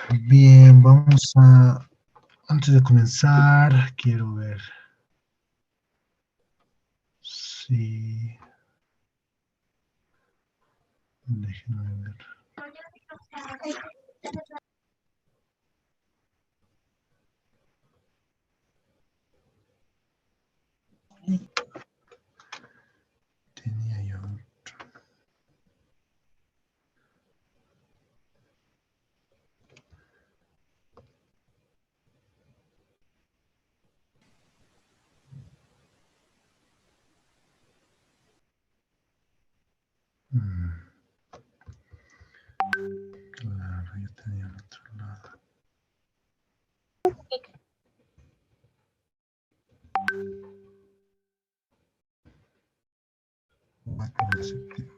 Bien, vamos a, antes de comenzar, quiero ver si, déjenme ver. Tenía yo otro. Claro, yo tenía el otro lado. 4 de septiembre.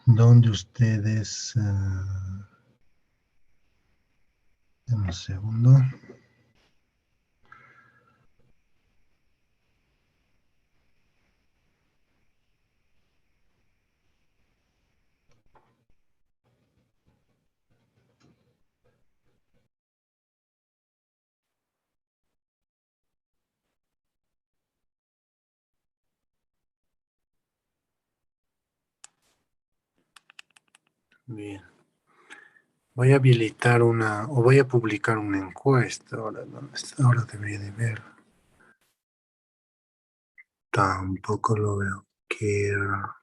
¿Dónde ustedes? Un segundo. Bien. Voy a habilitar o voy a publicar una encuesta. Ahora, ¿dónde está? Ahora debería de ver. Tampoco lo veo. Quiero.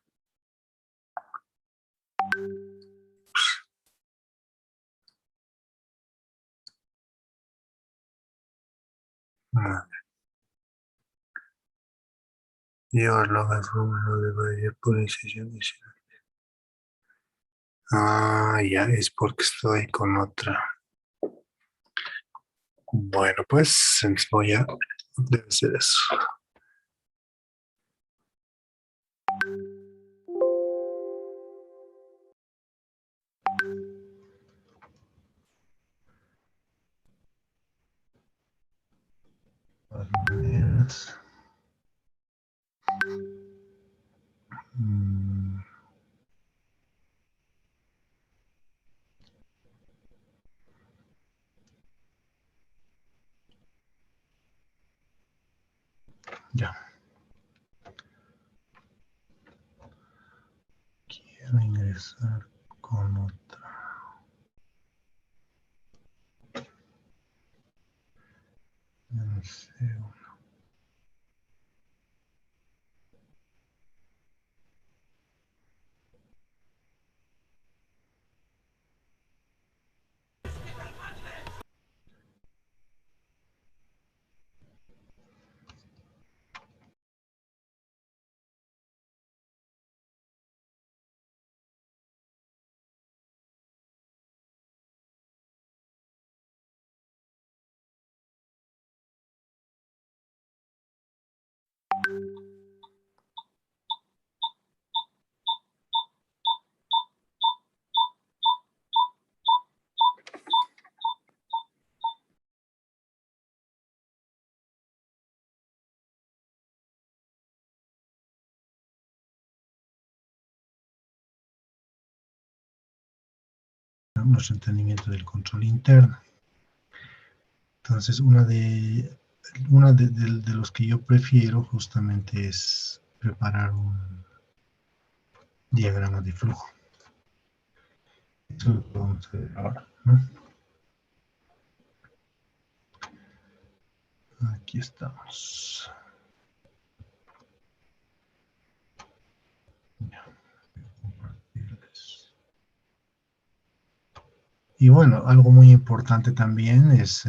Llevarlo a fórmula de mayor polinización. Ah, ya, es porque estoy con otra. Bueno, pues voy a... Debe ser eso. Ya. Quiero ingresar con otra. No sé. Nuestro entendimiento del control interno. Entonces, de los que yo prefiero justamente es preparar un diagrama de flujo. Eso lo vamos a ver ahora, ¿no? Aquí estamos. Ya, voy a compartirles. Y bueno, algo muy importante también es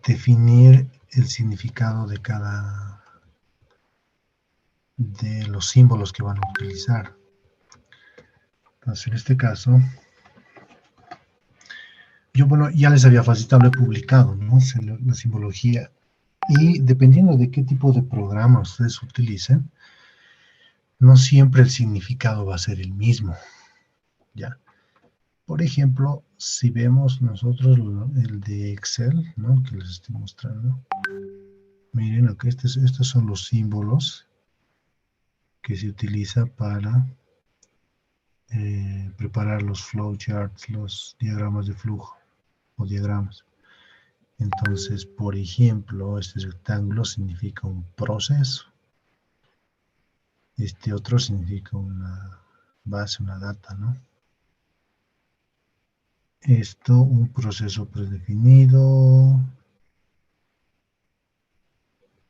definir el significado de los símbolos que van a utilizar. Entonces, en este caso, yo, bueno, ya les había facilitado, lo he publicado, ¿no? La simbología Y dependiendo de qué tipo de programa ustedes utilicen, no siempre el significado va a ser el mismo, ¿ya? Por ejemplo, si vemos nosotros el de Excel, ¿no? Que les estoy mostrando. Miren, aquí estos son los símbolos que se utiliza para preparar los flowcharts, los diagramas de flujo o diagramas. Entonces, por ejemplo, este rectángulo significa un proceso. Este otro significa una base, una data, ¿no? Esto, un proceso predefinido,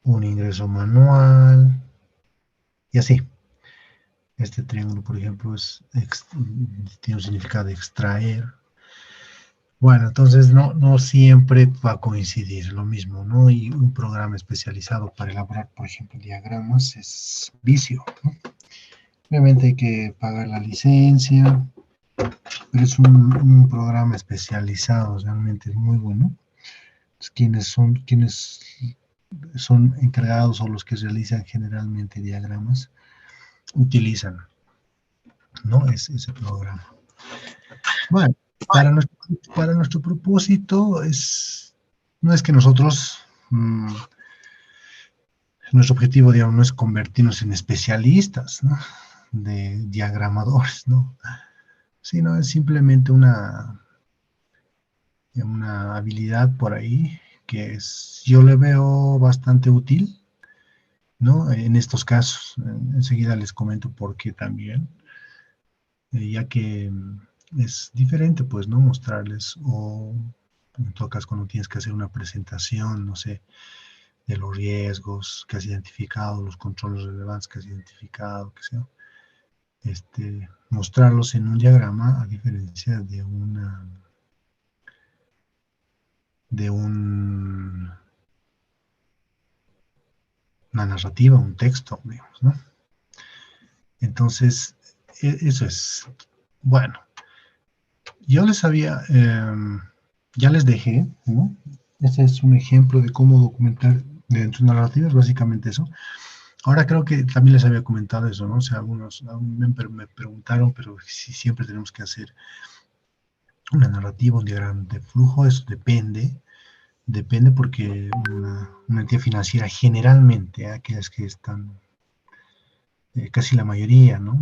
un ingreso manual, y así. Este triángulo, por ejemplo, tiene un significado de extraer. Bueno, entonces no siempre va a coincidir lo mismo, ¿no? Y un programa especializado para elaborar, por ejemplo, diagramas es Visio, ¿no? Obviamente hay que pagar la licencia, pero es un programa especializado, realmente es muy bueno. Pues, quienes son encargados o los que realizan generalmente diagramas utilizan, ¿no? Ese programa. Bueno, para nuestro propósito no es que nosotros, nuestro objetivo, digamos, no es convertirnos en especialistas, ¿no? De diagramadores, ¿no? Sino es simplemente una habilidad por ahí que yo le veo bastante útil, ¿no? En estos casos. Enseguida les comento por qué también, ya que es diferente, pues, ¿no? Mostrarles o en todo caso cuando tienes que hacer una presentación, no sé, de los riesgos que has identificado, los controles relevantes que has identificado, que sea, mostrarlos en un diagrama a diferencia de una narrativa, un texto, digamos, ¿no? Entonces, eso es. Bueno, yo ya les dejé, ¿no? Este es un ejemplo de cómo documentar dentro de narrativas, básicamente eso. Ahora creo que también les había comentado eso, ¿no? O sea, algunos me preguntaron, pero si siempre tenemos que hacer una narrativa, un diagrama de flujo, eso depende porque una entidad financiera generalmente, aquellas que están, casi la mayoría, ¿no?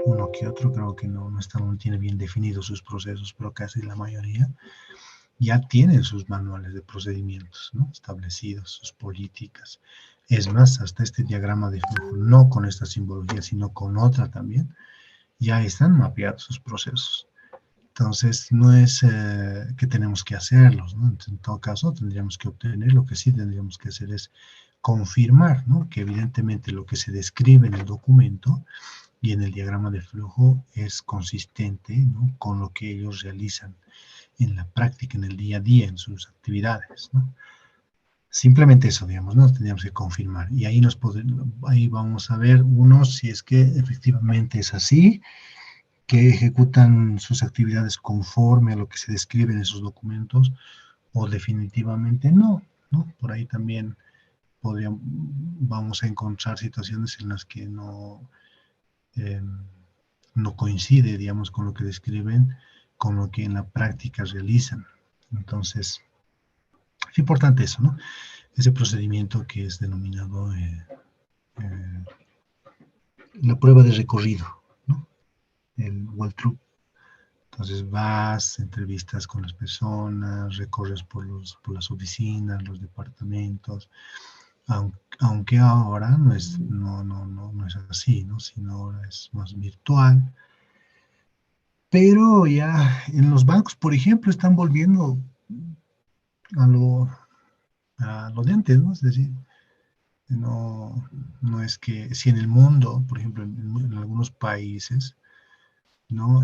Uno que otro creo que no tiene bien definidos sus procesos, pero casi la mayoría ya tienen sus manuales de procedimientos, ¿no? Establecidos, sus políticas. Es más, hasta este diagrama de flujo, no con esta simbología, sino con otra también, ya están mapeados sus procesos. Entonces, no es que tenemos que hacerlos, ¿no? En todo caso, tendríamos que obtener, lo que sí tendríamos que hacer es confirmar, ¿no? Que evidentemente lo que se describe en el documento y en el diagrama de flujo es consistente, ¿no? Con lo que ellos realizan en la práctica, en el día a día, en sus actividades, ¿no? Simplemente eso, digamos, ¿no? Tendríamos que confirmar. Y ahí vamos a ver, uno, si es que efectivamente es así, que ejecutan sus actividades conforme a lo que se describe en esos documentos, o definitivamente no, ¿no? Por ahí también vamos a encontrar situaciones en las que eh, no coincide, digamos, con lo que describen, con lo que en la práctica realizan. Entonces, es importante eso, ¿no? Ese procedimiento que es denominado eh, la prueba de recorrido, ¿no? El walkthrough. Entonces vas, entrevistas con las personas, recorres por las oficinas, los departamentos, aunque ahora no es así, ¿no? Sino ahora es más virtual. Pero ya en los bancos, por ejemplo, están volviendo a lo de antes, ¿no? Es decir, no es que si en el mundo, por ejemplo, en algunos países, ¿no?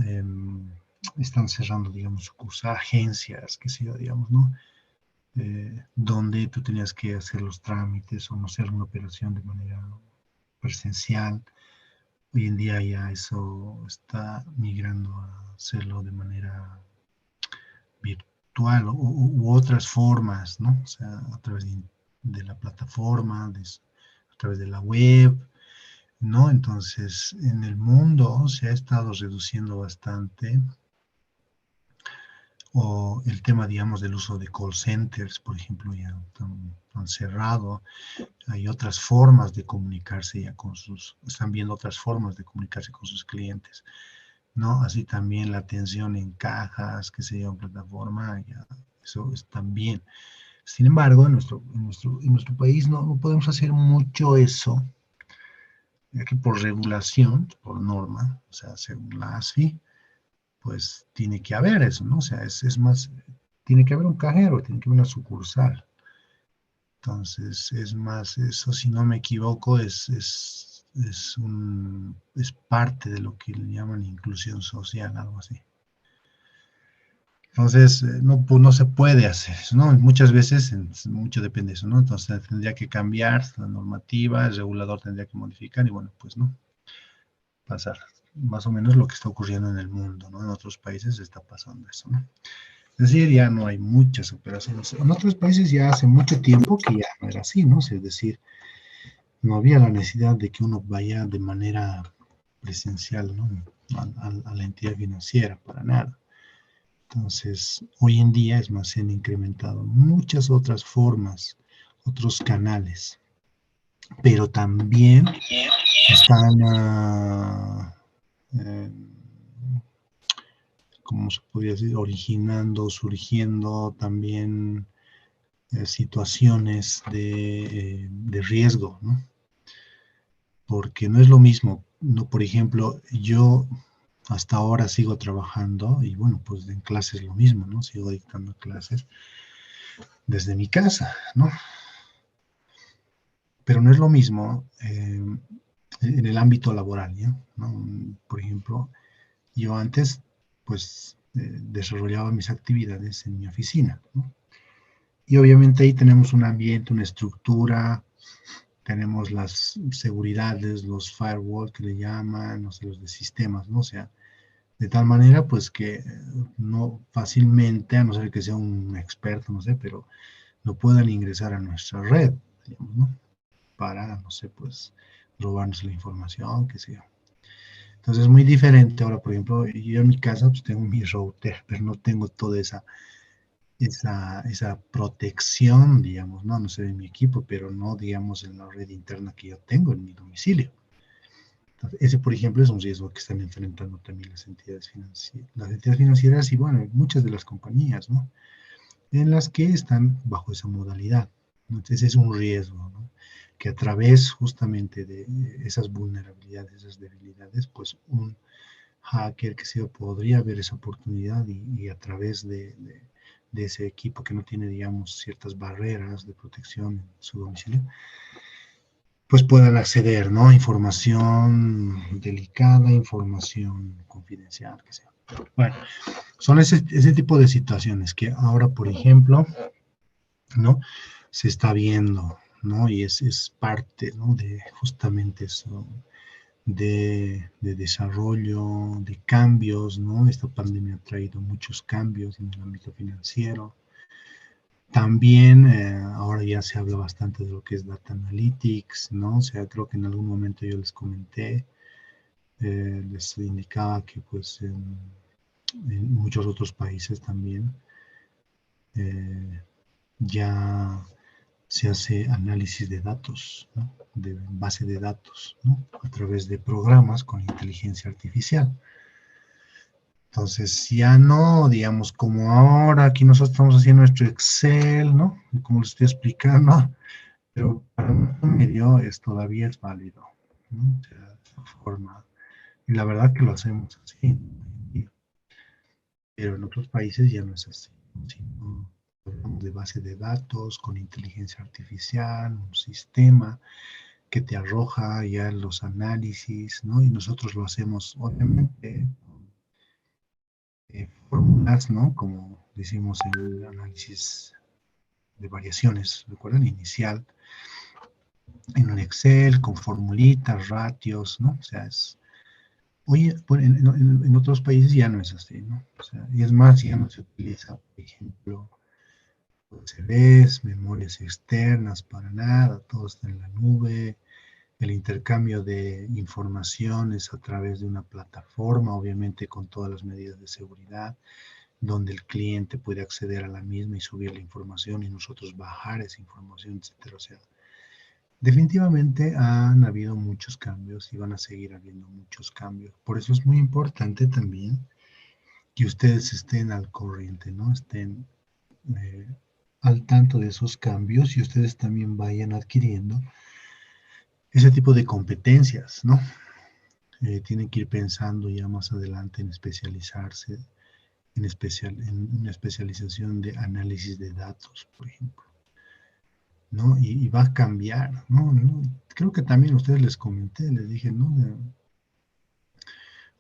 Están cerrando, digamos, sucursales, agencias, qué sé yo, digamos, ¿no? Donde tú tenías que hacer los trámites o no hacer una operación de manera presencial. Hoy en día ya eso está migrando a hacerlo de manera virtual u otras formas, ¿no? O sea, a través la plataforma, a través de la web, ¿no? Entonces, en el mundo se ha estado reduciendo bastante, o el tema, digamos, del uso de call centers, por ejemplo, ya han cerrado. Hay otras formas de comunicarse ya están viendo otras formas de comunicarse con sus clientes, ¿no? Así también la atención en cajas, que se en plataforma, ya, eso es también. Sin embargo, en nuestro país no podemos hacer mucho eso, ya que por regulación, por norma, o sea, según la ASFI, pues tiene que haber eso, ¿no? O sea, es más, tiene que haber un cajero, tiene que haber una sucursal. Entonces, es más, eso si no me equivoco, es parte de lo que le llaman inclusión social, algo así. Entonces, no se puede hacer eso, ¿no? Muchas veces, mucho depende de eso, ¿no? Entonces, tendría que cambiar la normativa, el regulador tendría que modificar y bueno, pues no, pasar. Más o menos lo que está ocurriendo en el mundo, ¿no? En otros países está pasando eso, ¿no? Es decir, ya no hay muchas operaciones. En otros países ya hace mucho tiempo que ya no era así, ¿no? Es decir, no había la necesidad de que uno vaya de manera presencial, ¿no? A la entidad financiera, para nada. Entonces, hoy en día, es más, se han incrementado muchas otras formas, otros canales, pero también están, eh, ¿cómo se podría decir? Surgiendo también situaciones de riesgo, ¿no? Porque no es lo mismo, no, por ejemplo, yo hasta ahora sigo trabajando y bueno, pues en clases lo mismo, ¿no? Sigo dictando clases desde mi casa, ¿no? Pero no es lo mismo en el ámbito laboral, ¿no? Por ejemplo, yo antes, pues, desarrollaba mis actividades en mi oficina, ¿no? Y obviamente ahí tenemos un ambiente, una estructura, tenemos las seguridades, los firewall que le llaman, no sé, los de sistemas, ¿no? O sea, de tal manera, pues, que no fácilmente, a no ser que sea un experto, no sé, pero no puedan ingresar a nuestra red, digamos, ¿no? Para, no sé, pues, robarnos la información, qué sé yo. Entonces es muy diferente. Ahora, por ejemplo, yo en mi casa pues tengo mi router, pero no tengo toda esa protección, digamos, ¿no? No sé de mi equipo, pero no, digamos, en la red interna que yo tengo en mi domicilio. Entonces, ese, por ejemplo, es un riesgo que están enfrentando también las entidades financieras y, bueno, muchas de las compañías, ¿no? En las que están bajo esa modalidad. Entonces es un riesgo, ¿no? Que a través justamente de esas vulnerabilidades, esas debilidades, pues un hacker que se podría ver esa oportunidad y a través de ese equipo que no tiene, digamos, ciertas barreras de protección en su domicilio, pues puedan acceder, ¿no? Información delicada, información confidencial, que sea. Bueno, son ese tipo de situaciones que ahora, por ejemplo, ¿no? Se está viendo, ¿no? Y es parte, ¿no? De justamente eso, de desarrollo, de cambios, ¿no? Esta pandemia ha traído muchos cambios en el ámbito financiero. También ahora ya se habla bastante de lo que es Data Analytics, ¿no? O sea, creo que en algún momento yo les comenté, les indicaba que pues en muchos otros países también eh, ya se hace análisis de datos, ¿no? De base de datos, ¿no? A través de programas con inteligencia artificial. Entonces, ya no, digamos, como ahora aquí nosotros estamos haciendo nuestro Excel, ¿no? Como les estoy explicando, pero para un medio todavía es válido, ¿no? O sea, de esa forma. Y la verdad que lo hacemos así, pero en otros países ya no es así, sino de base de datos con inteligencia artificial, un sistema que te arroja ya los análisis, ¿no? Y nosotros lo hacemos, obviamente, fórmulas, ¿no? Como decimos en el análisis de variaciones, ¿recuerdan? Inicial, en un Excel, con formulitas, ratios, ¿no? O sea, oye, en otros países ya no es así, ¿no? O sea, y es más, ya no se utiliza, por ejemplo, USBs, memorias externas para nada, todo está en la nube, el intercambio de informaciones a través de una plataforma, obviamente con todas las medidas de seguridad, donde el cliente puede acceder a la misma y subir la información y nosotros bajar esa información, etcétera. O sea, definitivamente han habido muchos cambios y van a seguir habiendo muchos cambios. Por eso es muy importante también que ustedes estén al corriente, ¿no? Estén eh, al tanto de esos cambios y ustedes también vayan adquiriendo ese tipo de competencias, ¿no? Tienen que ir pensando ya más adelante en especializarse, en una especialización de análisis de datos, por ejemplo, ¿no? Y va a cambiar, ¿no? ¿no? Creo que también a ustedes les comenté, les dije, ¿no?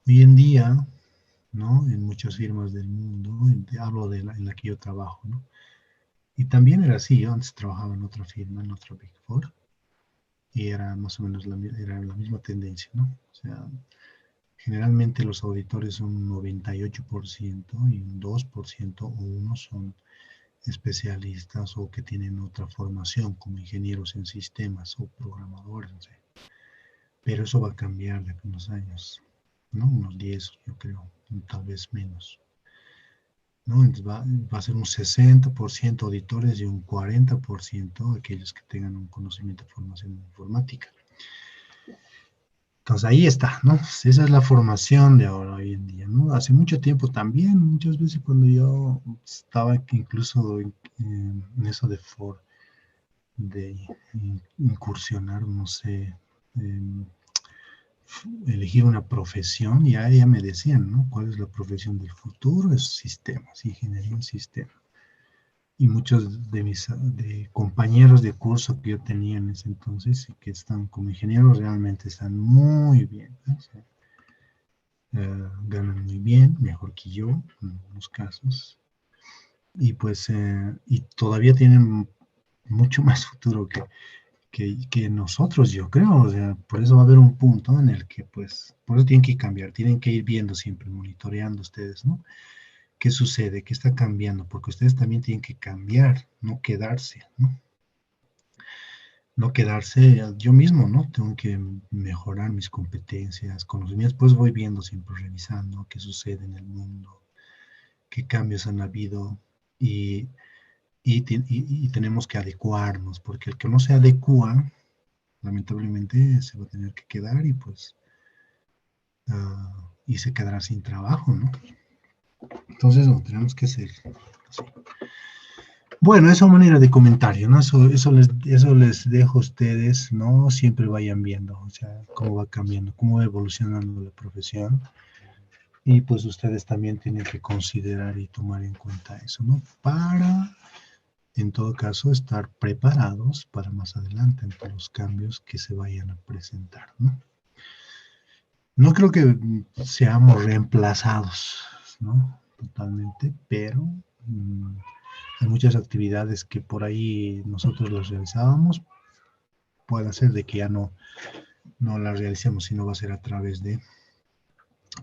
Hoy en día, ¿no? En muchas firmas del mundo, hablo de en la que yo trabajo, ¿no? Y también era así, yo antes trabajaba en otra firma, en otra Big Four, y era más o menos era la misma tendencia, ¿no? O sea, generalmente los auditores son un 98% y un 2% o uno son especialistas o que tienen otra formación como ingenieros en sistemas o programadores, no sé. Pero eso va a cambiar de unos años, ¿no? Unos 10, yo creo, tal vez menos. ¿No? Entonces va a ser un 60% auditores y un 40% aquellos que tengan un conocimiento de formación en informática. Entonces ahí está, ¿no? Esa es la formación de ahora, hoy en día, ¿no? Hace mucho tiempo también, muchas veces cuando yo estaba incluso en eso de incursionar, no sé, elegir una profesión, ya me decían, ¿no? ¿Cuál es la profesión del futuro? Es sistemas, ingeniería en sistemas. Y muchos de mis compañeros de curso que yo tenía en ese entonces y que están como ingenieros realmente están muy bien, ¿no? O sea, ganan muy bien, mejor que yo en algunos casos, y pues y todavía tienen mucho más futuro que nosotros, yo creo. O sea, por eso va a haber un punto en el que pues, por eso tienen que cambiar, tienen que ir viendo siempre, monitoreando ustedes, ¿no? ¿Qué sucede? ¿Qué está cambiando? Porque ustedes también tienen que cambiar, no quedarse, ¿no? No quedarse yo mismo, ¿no? Tengo que mejorar mis competencias, conocimientos, pues voy viendo siempre, revisando qué sucede en el mundo, qué cambios han habido y, y tenemos que adecuarnos, porque el que no se adecua, lamentablemente se va a tener que quedar y pues, y se quedará sin trabajo, ¿no? Entonces, no, tenemos que ser así. Bueno, esa manera de comentario, ¿no? Eso les dejo a ustedes, ¿no? Siempre vayan viendo, o sea, cómo va cambiando, cómo va evolucionando la profesión. Y pues ustedes también tienen que considerar y tomar en cuenta eso, ¿no? Para, en todo caso, estar preparados para más adelante ante los cambios que se vayan a presentar, ¿no? No creo que seamos reemplazados, ¿no? Totalmente, pero hay muchas actividades que por ahí nosotros las realizábamos, puede ser de que ya no las realicemos, sino va a ser a través de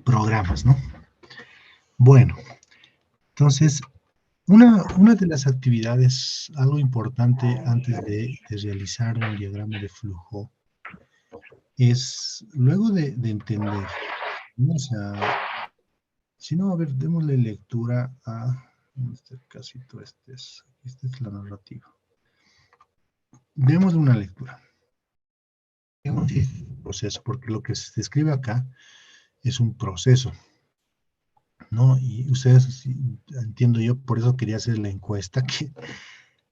programas, ¿no? Bueno, entonces, una de las actividades, algo importante antes de realizar un diagrama de flujo, es luego de entender, ¿no? O sea, si no, a ver, démosle lectura a este casito, esta es la narrativa. Démosle una lectura. Proceso, porque lo que se escribe acá es un proceso, ¿no? Y ustedes, entiendo yo, por eso quería hacer la encuesta, que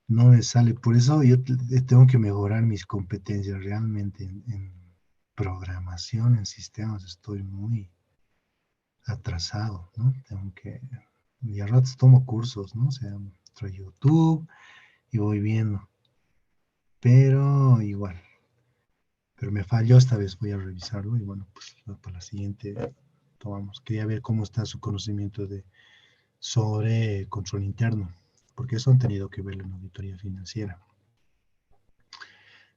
no me sale. Por eso yo tengo que mejorar mis competencias realmente en programación, en sistemas. Estoy muy atrasado, ¿no? Tengo que, y a ratos tomo cursos, ¿no? O sea, entro a YouTube y voy viendo, pero igual. Pero me falló esta vez, voy a revisarlo y bueno, pues para la siguiente tomamos. Quería ver cómo está su conocimiento sobre control interno, porque eso han tenido que verlo en auditoría financiera,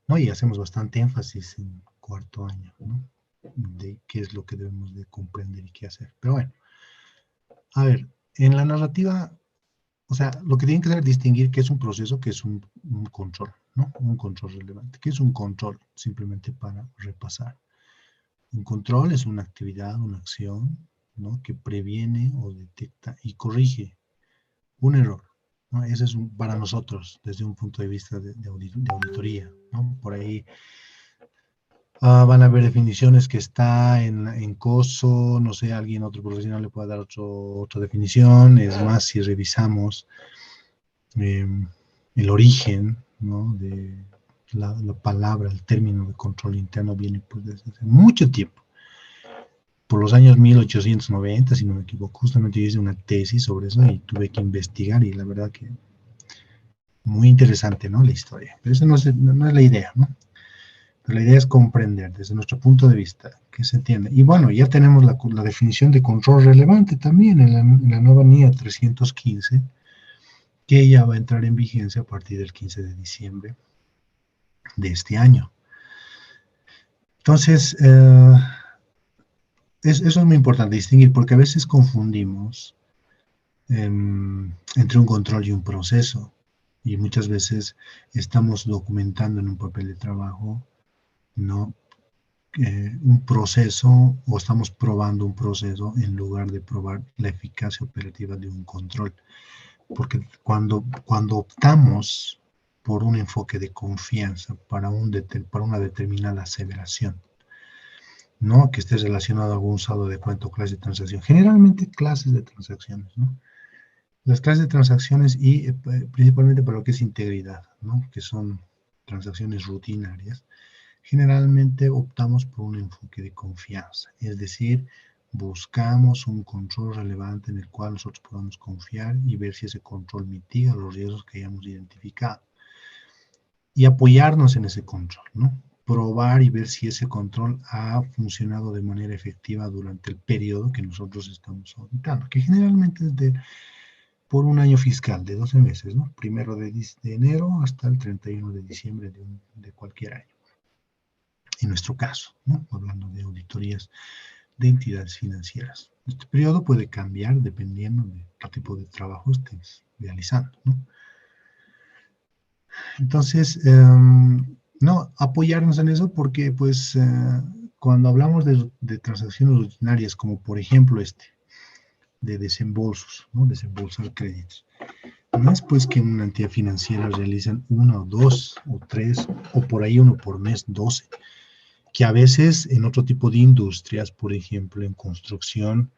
¿no? Y hacemos bastante énfasis en cuarto año, ¿no? De qué es lo que debemos de comprender y qué hacer. Pero bueno, a ver, en la narrativa, o sea, lo que tienen que saber distinguir qué es un proceso, qué es un control, ¿no? Un control relevante. ¿Qué es un control? Simplemente para repasar. Un control es una actividad, una acción, ¿no? Que previene o detecta y corrige un error, ¿no? Ese es para nosotros, desde un punto de vista de auditoría, ¿no? Por ahí van a haber definiciones que está en COSO, no sé, alguien, otro profesional le puede dar otra definición. Es más, si revisamos eh, el origen, ¿no? De la palabra, el término de control interno viene pues desde hace mucho tiempo. Por los años 1890, si no me equivoco, justamente yo hice una tesis sobre eso y tuve que investigar y la verdad que muy interesante, ¿no? La historia. Pero esa no es la idea, ¿no? Pero la idea es comprender desde nuestro punto de vista qué se entiende. Y bueno, ya tenemos la definición de control relevante también en la nueva NIA 315, que ya va a entrar en vigencia a partir del 15 de diciembre de este año. Entonces, eso es muy importante distinguir, porque a veces confundimos entre un control y un proceso. Y muchas veces estamos documentando en un papel de trabajo, ¿no? Un proceso o estamos probando un proceso en lugar de probar la eficacia operativa de un control. Porque cuando optamos por un enfoque de confianza para una determinada aseveración, ¿no? Que esté relacionado a algún saldo de cuenta o clase de transacción. Generalmente clases de transacciones, ¿no? Las clases de transacciones y principalmente para lo que es integridad, ¿no? Que son transacciones rutinarias. Generalmente optamos por un enfoque de confianza, es decir, buscamos un control relevante en el cual nosotros podamos confiar y ver si ese control mitiga los riesgos que hayamos identificado. Y apoyarnos en ese control, ¿no? Probar y ver si ese control ha funcionado de manera efectiva durante el periodo que nosotros estamos auditando, que generalmente es por un año fiscal de 12 meses, ¿no? Primero de enero hasta el 31 de diciembre de cualquier año. En nuestro caso, ¿no? Hablando de auditorías de entidades financieras. Este periodo puede cambiar dependiendo de qué tipo de trabajo estés realizando, ¿no? Entonces, no, apoyarnos en eso porque, pues, cuando hablamos de transacciones rutinarias, como por ejemplo de desembolsos, ¿no? Desembolsar créditos. No es pues que en una entidad financiera realizan uno, dos o tres, o por ahí uno por mes, 12, que a veces en otro tipo de industrias, por ejemplo, en construcción,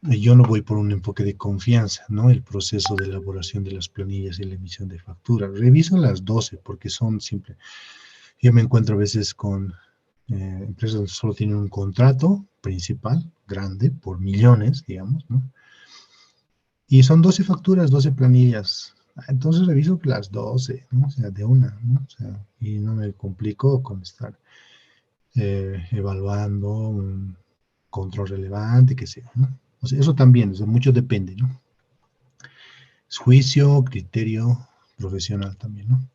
yo no voy por un enfoque de confianza, ¿no? El proceso de elaboración de las planillas y la emisión de facturas. Reviso las 12 porque son simples. Yo me encuentro a veces con empresas que solo tienen un contrato principal, grande, por millones, digamos, ¿no? Y son 12 facturas, 12 planillas. Entonces reviso las 12, ¿no? O sea, de una, ¿no? O sea, y no me complico con estar evaluando un control relevante, que sea, ¿no? O sea, eso también, o sea, mucho depende, ¿no? Es juicio, criterio profesional también, ¿no?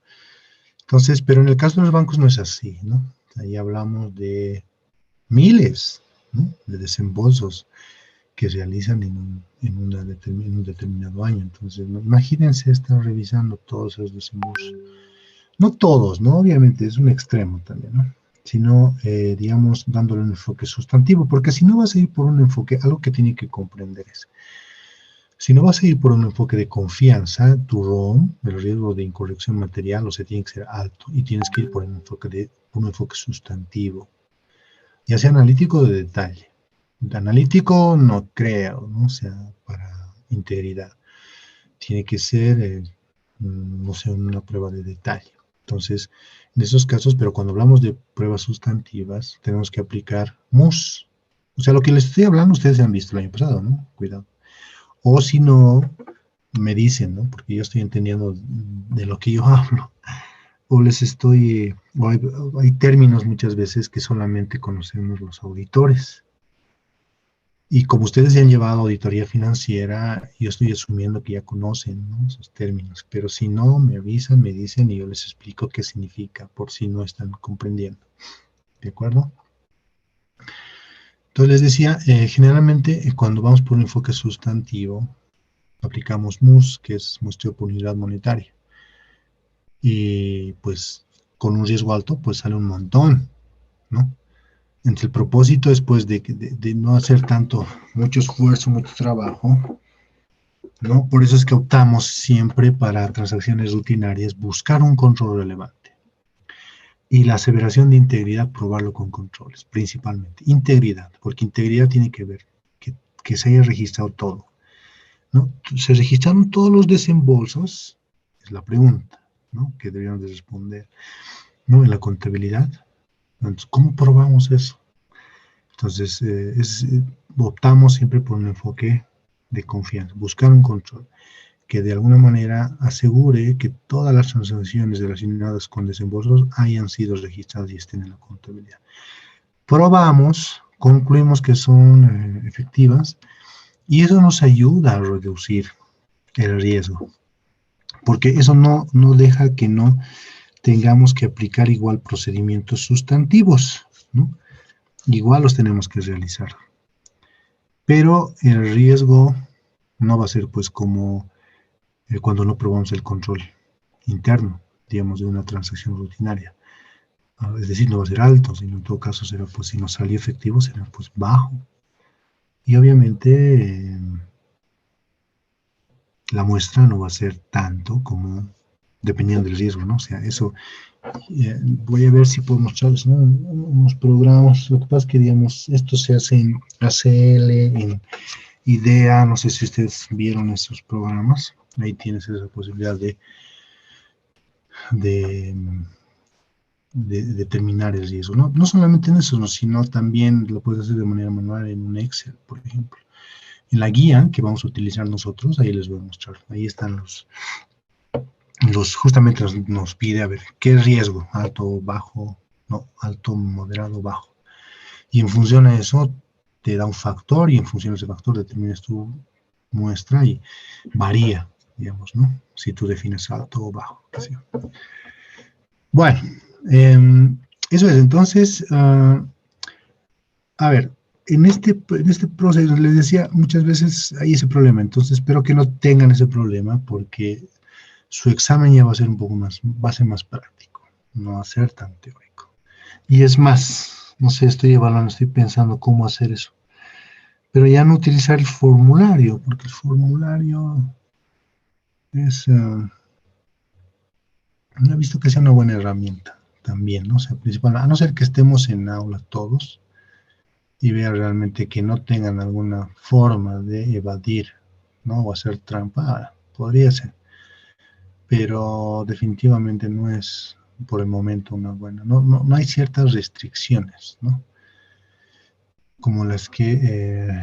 Entonces, pero en el caso de los bancos no es así, ¿no? Ahí hablamos de miles, ¿no? De desembolsos que realizan en un determinado año. Entonces, ¿no? Imagínense estar revisando todos esos desembolsos. No todos, ¿no? Obviamente es un extremo también, ¿no? Sino, digamos, dándole un enfoque sustantivo, porque si no vas a ir por un enfoque, algo que tiene que comprender es, si no vas a ir por un enfoque de confianza, tu ROM, el riesgo de incorrección material, o sea, tiene que ser alto, y tienes que ir por un enfoque sustantivo, ya sea analítico o de detalle. De analítico no creo, ¿no? O sea, para integridad. Tiene que ser, no sé, una prueba de detalle. Entonces, en esos casos, pero cuando hablamos de pruebas sustantivas, tenemos que aplicar MUS. O sea, lo que les estoy hablando, ustedes ya han visto el año pasado, ¿no? Cuidado. O si no, me dicen, ¿no? Porque yo estoy entendiendo de lo que yo hablo. O les estoy, o hay términos muchas veces que solamente conocemos los auditores. Y como ustedes ya han llevado auditoría financiera, yo estoy asumiendo que ya conocen, ¿no? Esos términos. Pero si no, me avisan, me dicen y yo les explico qué significa, por si no están comprendiendo. ¿De acuerdo? Entonces les decía, generalmente cuando vamos por un enfoque sustantivo, aplicamos MUS, que es muestreo por unidad monetaria. Y pues con un riesgo alto, pues sale un montón, ¿no? Entre el propósito después de no hacer mucho esfuerzo, mucho trabajo, ¿no? Por eso es que optamos siempre para transacciones rutinarias, buscar un control relevante. Y la aseveración de integridad, probarlo con controles, principalmente. Integridad, porque integridad tiene que ver que se haya registrado todo, ¿no? ¿Se registraron todos los desembolsos? Es la pregunta, ¿no? Que deberíamos de responder, ¿no? En la contabilidad. Entonces, ¿cómo probamos eso? Entonces, optamos siempre por un enfoque de confianza, buscar un control que de alguna manera asegure que todas las transacciones relacionadas con desembolsos hayan sido registradas y estén en la contabilidad. Probamos, concluimos que son efectivas y eso nos ayuda a reducir el riesgo, porque eso no deja que no tengamos que aplicar igual procedimientos sustantivos, ¿no? Igual los tenemos que realizar. Pero el riesgo no va a ser pues como cuando no probamos el control interno, digamos, de una transacción rutinaria. Es decir, no va a ser alto, sino en todo caso será, pues, si no salió efectivo, será pues bajo. Y obviamente la muestra no va a ser tanto como dependiendo del riesgo, ¿no? O sea, eso, voy a ver si puedo mostrarles, ¿no? Unos programas. Lo que pasa es que, digamos, esto se hace en ACL, en IDEA, no sé si ustedes vieron esos programas. Ahí tienes esa posibilidad de, de determinar el riesgo. No solamente en eso, sino también lo puedes hacer de manera manual en un Excel, por ejemplo. En la guía que vamos a utilizar nosotros, ahí les voy a mostrar. Ahí están justamente nos pide, a ver, ¿qué riesgo? Alto, bajo, no, alto, moderado, bajo. Y en función de eso, te da un factor y en función de ese factor determinas tu muestra y varía, digamos, ¿no? Si tú defines alto o bajo. ¿Sí? Bueno, eso es. Entonces, a ver, en este proceso, les decía, muchas veces hay ese problema. Entonces, espero que no tengan ese problema porque su examen ya va a ser un poco más, va a ser más práctico, no va a ser tan teórico. Y es más, no sé, estoy evaluando, estoy pensando cómo hacer eso. Pero ya no utilizar el formulario, porque el formulario es, no he visto que sea una buena herramienta también, ¿no? O sea, principal, a no ser que estemos en aula todos y vea realmente que no tengan alguna forma de evadir, ¿no? O hacer trampa, podría ser. Pero definitivamente no es por el momento una buena. No hay ciertas restricciones, ¿no? Como las que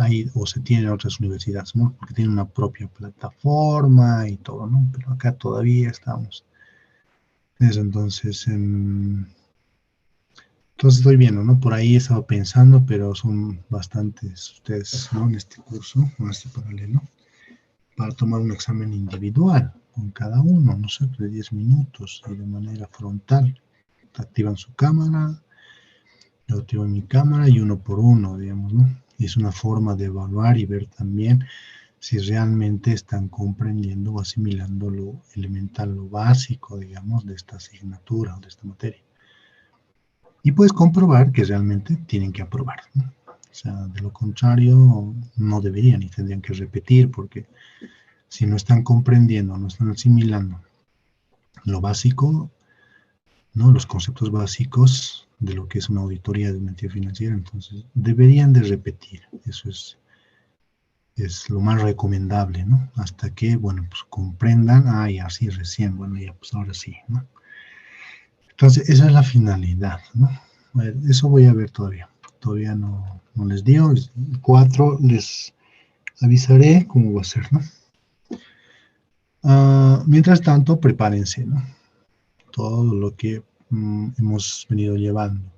hay o se tienen en otras universidades, ¿no? Porque tienen una propia plataforma y todo, ¿no? Pero acá todavía estamos. Entonces, entonces estoy viendo, ¿no? Por ahí he estado pensando, pero son bastantes ustedes, ¿no? En este curso, en este paralelo, para tomar un examen individual con cada uno, no sé, de 10 minutos y de manera frontal. Activan su cámara, yo activo mi cámara y uno por uno, digamos, ¿no? Y es una forma de evaluar y ver también si realmente están comprendiendo o asimilando lo elemental, lo básico, digamos, de esta asignatura o de esta materia. Y puedes comprobar que realmente tienen que aprobar, ¿no? O sea, de lo contrario, no deberían y tendrían que repetir porque si no están comprendiendo, no están asimilando lo básico, ¿no? Los conceptos básicos de lo que es una auditoría de una entidad financiera, entonces deberían de repetir. Eso es lo más recomendable, ¿no? Hasta que, bueno, pues comprendan, y así recién, bueno, ya pues ahora sí, ¿no? Entonces, esa es la finalidad, ¿no? A ver, eso voy a ver todavía. Todavía no les digo. El 4 les avisaré cómo va a ser, ¿no? Mientras tanto, prepárense, ¿no? Todo lo que hemos venido llevando.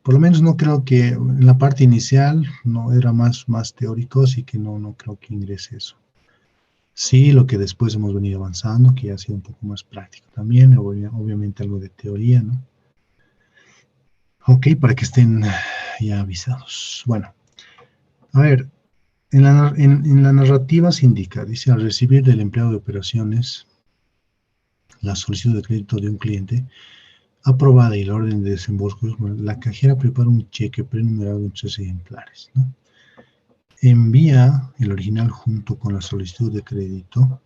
Por lo menos no creo que en la parte inicial no era más teórico, así que no creo que ingrese eso. Sí, lo que después hemos venido avanzando, que ha sido un poco más práctico también, obviamente algo de teoría, ¿no? Ok, para que estén ya avisados. Bueno, a ver, En la narrativa se indica, dice, al recibir del empleado de operaciones la solicitud de crédito de un cliente aprobada y la orden de desembolso, la cajera prepara un cheque prenumerado en 3 ejemplares, ¿no? Envía el original junto con la solicitud de crédito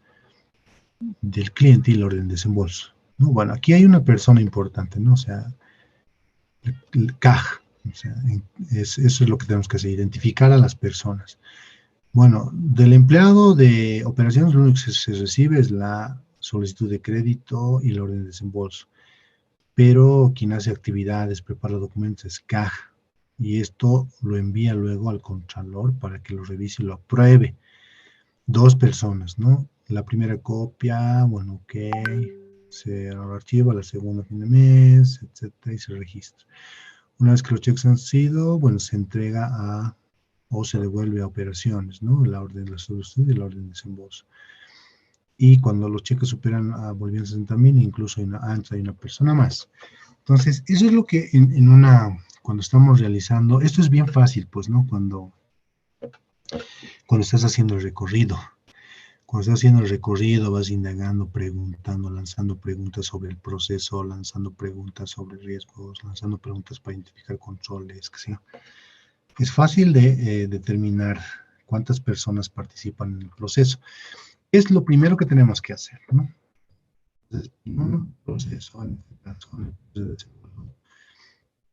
del cliente y la orden de desembolso, ¿no? Bueno, aquí hay una persona importante, ¿no? O sea, el CAJ, o sea, eso es lo que tenemos que hacer, identificar a las personas. Bueno, del empleado de operaciones, lo único que se recibe es la solicitud de crédito y la orden de desembolso. Pero quien hace actividades, prepara documentos es CAJ. Y esto lo envía luego al Contralor para que lo revise y lo apruebe. 2 personas, ¿no? La primera copia, bueno, ok, se archiva, la segunda a fin de mes, etcétera, y se registra. Una vez que los cheques han sido, bueno, se entrega a o se devuelve a operaciones, ¿no? La orden de la solicitud y la orden de desembolso. Y cuando los cheques superan a bolivianos 60,000, incluso hay una persona más. Entonces, eso es lo que cuando estamos realizando, esto es bien fácil, pues, ¿no? Cuando estás haciendo el recorrido. Cuando estás haciendo el recorrido, vas indagando, preguntando, lanzando preguntas sobre el proceso, lanzando preguntas sobre riesgos, lanzando preguntas para identificar controles, que sea. Es fácil de determinar cuántas personas participan en el proceso. Es lo primero que tenemos que hacer, ¿no? Entonces, un proceso, en este caso,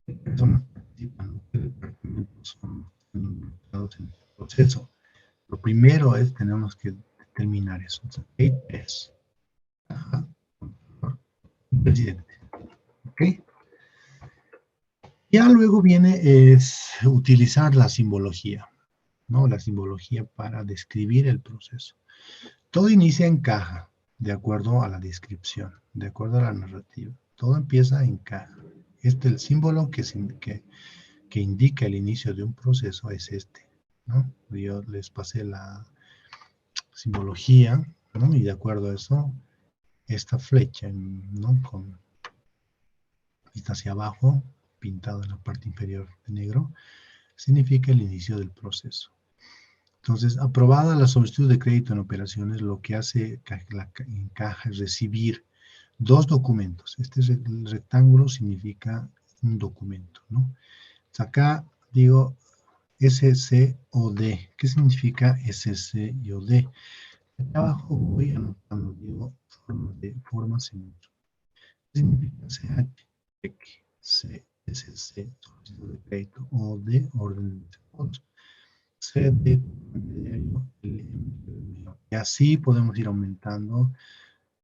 ¿qué personas participan? ¿Qué departamentos son involucrados en el proceso? Lo primero es, tenemos que determinar eso. O sea, hay tres. Ajá. Presidente. ¿Ok? Ya luego viene es utilizar la simbología, ¿no? La simbología para describir el proceso. Todo inicia en caja, de acuerdo a la descripción, de acuerdo a la narrativa. Todo empieza en caja. El símbolo que indica el inicio de un proceso es este, ¿no? Yo les pasé la simbología, ¿no? Y de acuerdo a eso, esta flecha, ¿no? Con vista hacia abajo, pintado en la parte inferior de negro, significa el inicio del proceso. Entonces, aprobada la solicitud de crédito en operaciones, lo que hace la encaja es recibir 2 documentos. Este rectángulo significa un documento, ¿no? Acá digo SCOD. ¿Qué significa SCOD? Aquí abajo voy anotando, digo, formas en otro. ¿Qué significa CH, C, SC, solicitud de crédito, o de orden de desembolso? C de y así podemos ir aumentando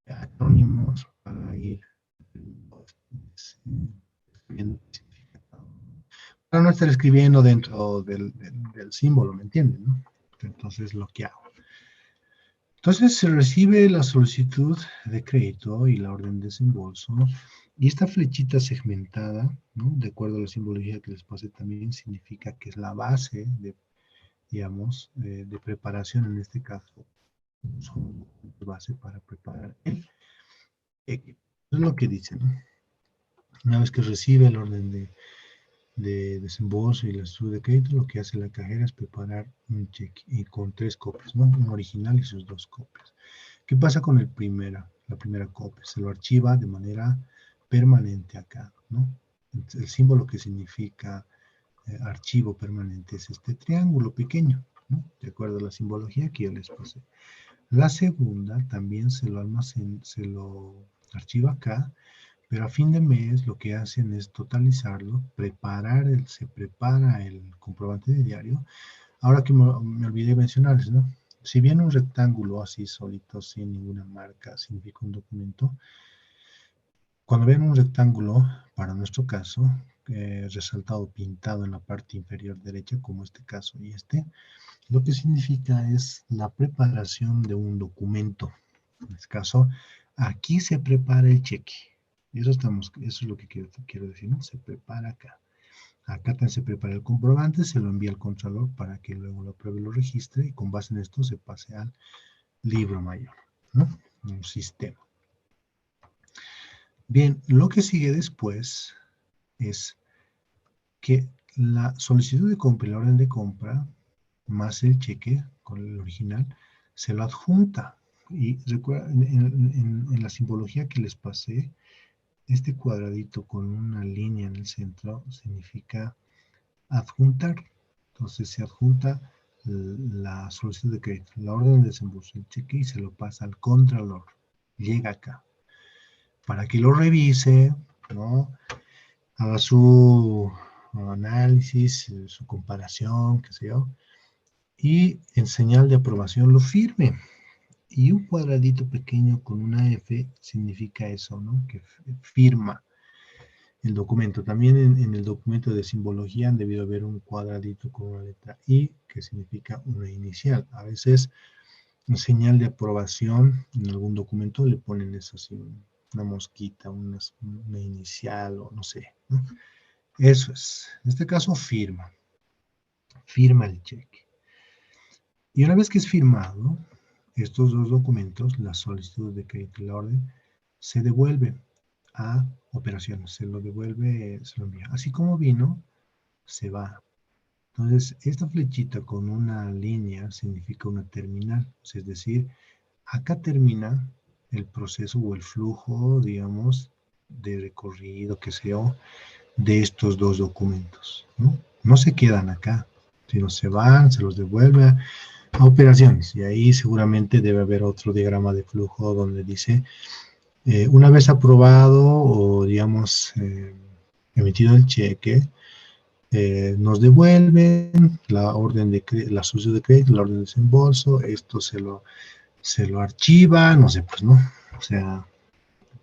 acrónimos para ir escribiendo el significado. Para no estar escribiendo dentro del símbolo, ¿me entienden? ¿No? Entonces, lo que hago. Entonces, se recibe la solicitud de crédito y la orden de desembolso, ¿no? Y esta flechita segmentada, ¿no? De acuerdo a la simbología que les pasé también, significa que es la base de, digamos, de preparación, en este caso, son base para preparar el equipo. Eso es lo que dice, ¿no? Una vez que recibe el orden de desembolso y la solicitud de crédito, lo que hace la cajera es preparar un cheque y con 3 copias, ¿no? Un original y sus 2 copias. ¿Qué pasa con la primera copia? Se lo archiva de manera permanente acá, ¿no? El símbolo que significa archivo permanente es este triángulo pequeño, ¿no? De acuerdo a la simbología que yo les pasé. La segunda también se lo archiva acá, pero a fin de mes lo que hacen es totalizarlo, se prepara el comprobante de diario. Ahora que me olvidé mencionarles, ¿no? Si bien un rectángulo así solito, sin ninguna marca, significa un documento, cuando ven un rectángulo, para nuestro caso, resaltado, pintado en la parte inferior derecha, como este caso y este, lo que significa es la preparación de un documento. En este caso, aquí se prepara el cheque. Eso es lo que quiero decir, ¿no? Se prepara acá. Acá también se prepara el comprobante, se lo envía al Contralor para que luego lo apruebe y lo registre, y con base en esto se pase al libro mayor, ¿no? Un sistema. Bien, lo que sigue después es que la solicitud de compra y la orden de compra más el cheque con el original, se lo adjunta. Y recuerda, en la simbología que les pasé, este cuadradito con una línea en el centro significa adjuntar. Entonces se adjunta la solicitud de crédito, la orden de desembolso, el cheque y se lo pasa al contralor. Llega acá para que lo revise, ¿no? Haga su análisis, su comparación, qué sé yo, y en señal de aprobación lo firme. Y un cuadradito pequeño con una F significa eso, ¿no? Que firma el documento. También en el documento de simbología han debido haber un cuadradito con una letra I que significa una inicial. A veces en señal de aprobación en algún documento le ponen eso así, una mosquita, una inicial o no sé, ¿no? Eso es. En este caso firma. Firma el cheque. Y una vez que es firmado, estos dos documentos, la solicitud de crédito y la orden, se devuelve a operaciones, se lo devuelve, se lo envía. Así como vino, se va. Entonces, esta flechita con una línea significa una terminal, es decir, acá termina el proceso o el flujo, digamos, de recorrido, que sea, de estos dos documentos, ¿no? No se quedan acá, sino se van, se los devuelve a operaciones, y ahí seguramente debe haber otro diagrama de flujo donde dice, una vez aprobado o, digamos, emitido el cheque, nos devuelven la orden de la solicitud de crédito, la orden de desembolso, esto se lo archiva, no sé, pues, ¿no? O sea,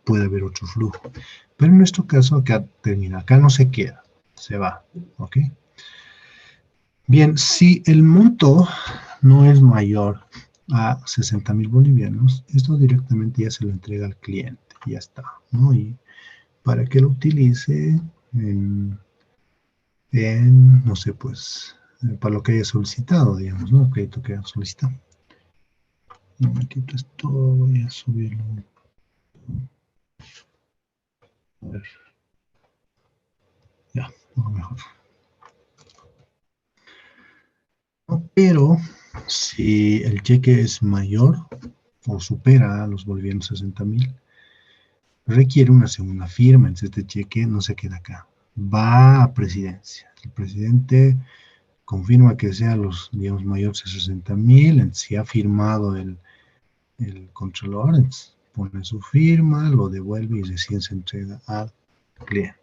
puede haber otro flujo. Pero en nuestro caso, acá termina, acá no se queda, se va, ¿ok? Bien, si el monto no es mayor a 60.000 bolivianos, esto directamente ya se lo entrega al cliente, ya está, ¿no? Y para que lo utilice no sé, pues, para lo que haya solicitado, digamos, ¿no? El crédito que haya solicitado. Un momentito, esto voy a subirlo. A ver, ya, no, mejor. No, pero si el cheque es mayor o supera a los bolivianos 60.000, requiere una segunda firma. Entonces, este cheque no se queda acá, va a presidencia. El presidente confirma que sea los, digamos, mayores de 60.000, si ha firmado el controlador, pone su firma, lo devuelve y recién se entrega al cliente.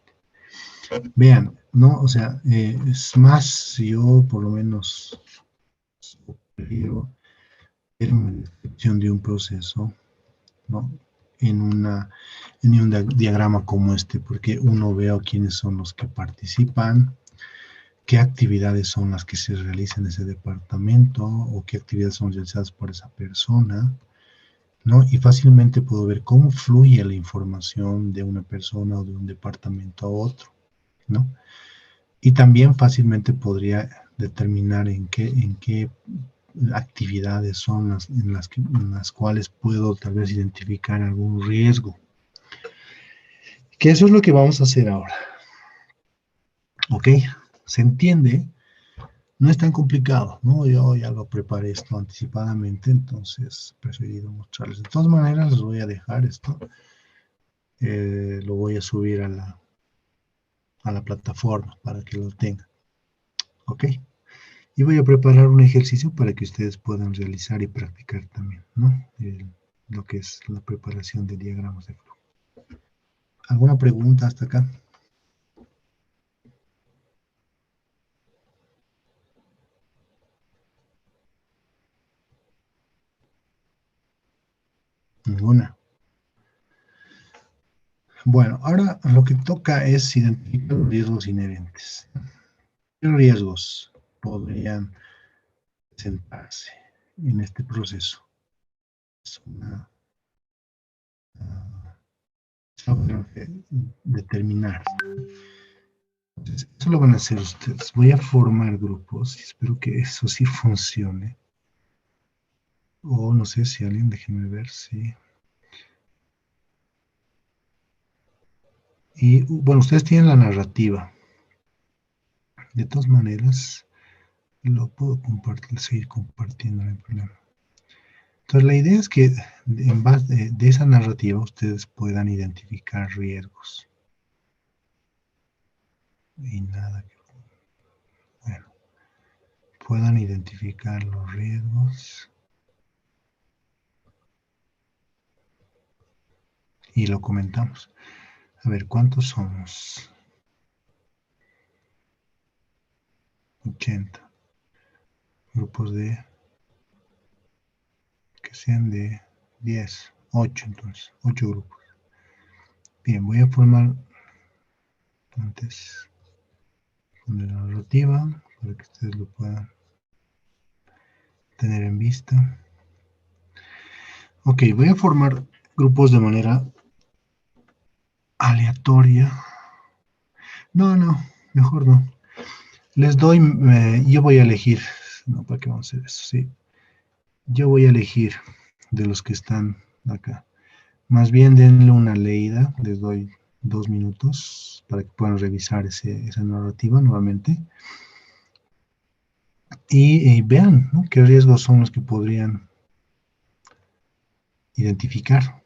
Vean, ¿no? O sea, es más, yo por lo menos prefiero ver una descripción de un proceso, ¿no? En, una, en un diagrama como este, porque uno ve quiénes son los que participan, qué actividades son las que se realizan en ese departamento o qué actividades son realizadas por esa persona, ¿no? Y fácilmente puedo ver cómo fluye la información de una persona o de un departamento a otro, ¿no? Y también fácilmente podría determinar en qué actividades son en las cuales puedo tal vez identificar algún riesgo. Que eso es lo que vamos a hacer ahora. ¿Ok? ¿Se entiende? No es tan complicado, ¿no? Yo ya lo preparé esto anticipadamente, entonces he preferido mostrarles. De todas maneras, les voy a dejar esto. Lo voy a subir a la plataforma para que lo tengan. ¿Ok? Y voy a preparar un ejercicio para que ustedes puedan realizar y practicar también, ¿no? Lo que es la preparación de diagramas de flujo. ¿Alguna pregunta hasta acá? Ninguna. Bueno, ahora lo que toca es identificar los riesgos inherentes. ¿Qué riesgos podrían presentarse en este proceso? Es eso lo tengo que determinar. Entonces, eso lo van a hacer ustedes. Voy a formar grupos y espero que eso sí funcione. O no sé si alguien, déjenme ver si. Y bueno, ustedes tienen la narrativa. De todas maneras, Lo puedo compartir, seguir compartiendo, no hay problema. Entonces, la idea es que en base de esa narrativa ustedes puedan identificar riesgos. Y nada que, bueno, puedan identificar los riesgos y lo comentamos. A ver, ¿cuántos somos? 80. Grupos de, que sean de 10, 8 entonces, 8 grupos. Bien, voy a formar antes de la narrativa para que ustedes lo puedan tener en vista. Ok, voy a formar grupos de manera aleatoria. No, no, mejor no. Les doy, yo voy a elegir, no, ¿para qué vamos a hacer eso? Sí, yo voy a elegir de los que están acá. Más bien denle una leída, les doy 2 minutos para que puedan revisar esa narrativa nuevamente y vean, ¿no?, qué riesgos son los que podrían identificar.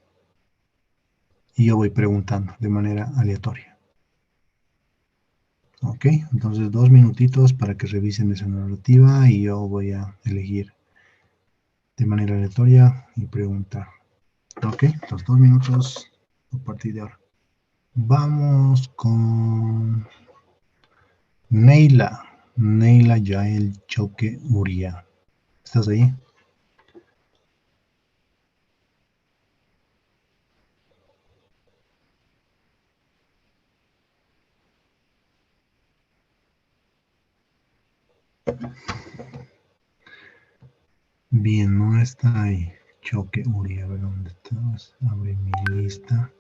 Y yo voy preguntando de manera aleatoria. Ok, entonces 2 minutitos para que revisen esa narrativa y yo voy a elegir de manera aleatoria y preguntar. Ok, los 2 minutos a partir de ahora. Vamos con Neila. Neila Yael Choque Uria. ¿Estás ahí? Bien, no está ahí. Choque Uria, a ver dónde estás. Abre mi lista.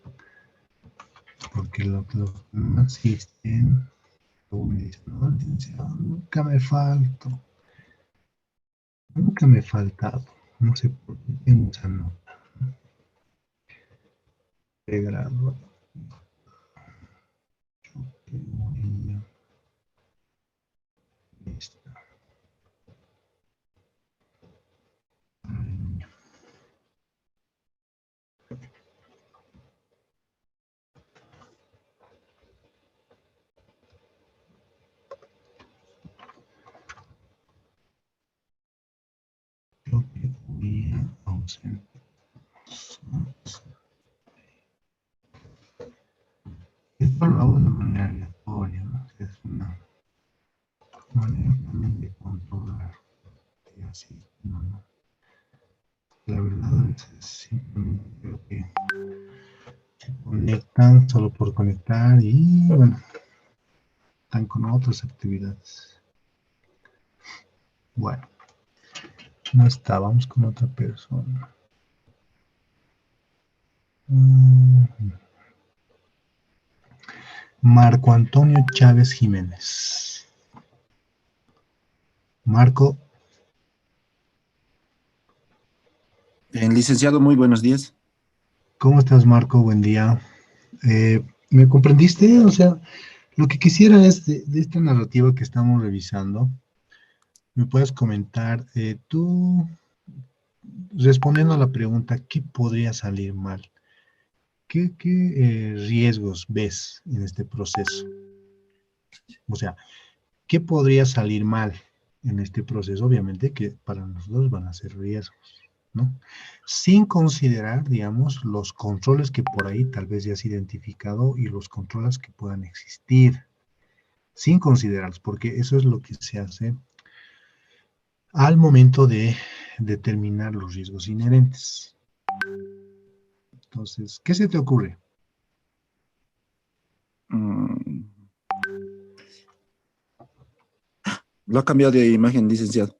Porque lo no existen. Luego me dicen, no, licenciado, nunca me falto. Nunca me he faltado. No sé por qué tengo esa nota de grado. Choque Uria. Listo. Choque Uria ausente. Esto lo hago de manera aleatoria, ¿no? Es una manera también de controlar. Y así, no, no. La verdad es simplemente creo que se conectan solo por conectar y bueno, están con otras actividades. Bueno, no está, vamos con otra persona. Marco Antonio Chávez Jiménez. Marco, Licenciado, muy buenos días. ¿cómo estás, Marco? Buen día. ¿Me comprendiste? O sea, lo que quisiera es de esta narrativa que estamos revisando, me puedes comentar, tú respondiendo a la pregunta, ¿qué podría salir mal? ¿Qué riesgos ves en este proceso? O sea, ¿qué podría salir mal en este proceso? Obviamente que para nosotros van a ser riesgos, ¿no? Sin considerar, digamos, los controles que por ahí tal vez ya has identificado y los controles que puedan existir, sin considerarlos, porque eso es lo que se hace al momento de determinar los riesgos inherentes. Entonces, ¿qué se te ocurre? Mm, lo ha cambiado de imagen, licenciado.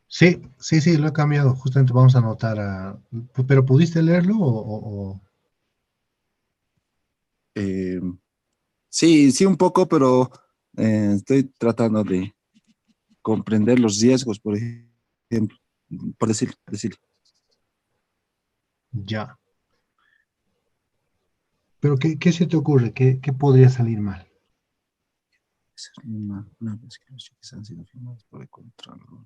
Sí, sí, sí, lo he cambiado. Justamente vamos a anotar ¿pero pudiste leerlo Eh, sí, sí, un poco, pero estoy tratando de comprender los riesgos, por ejemplo, por decir. ya? ¿Pero qué se te ocurre? ¿Qué podría salir mal? Una vez que los cheques han sido firmados por el contralor,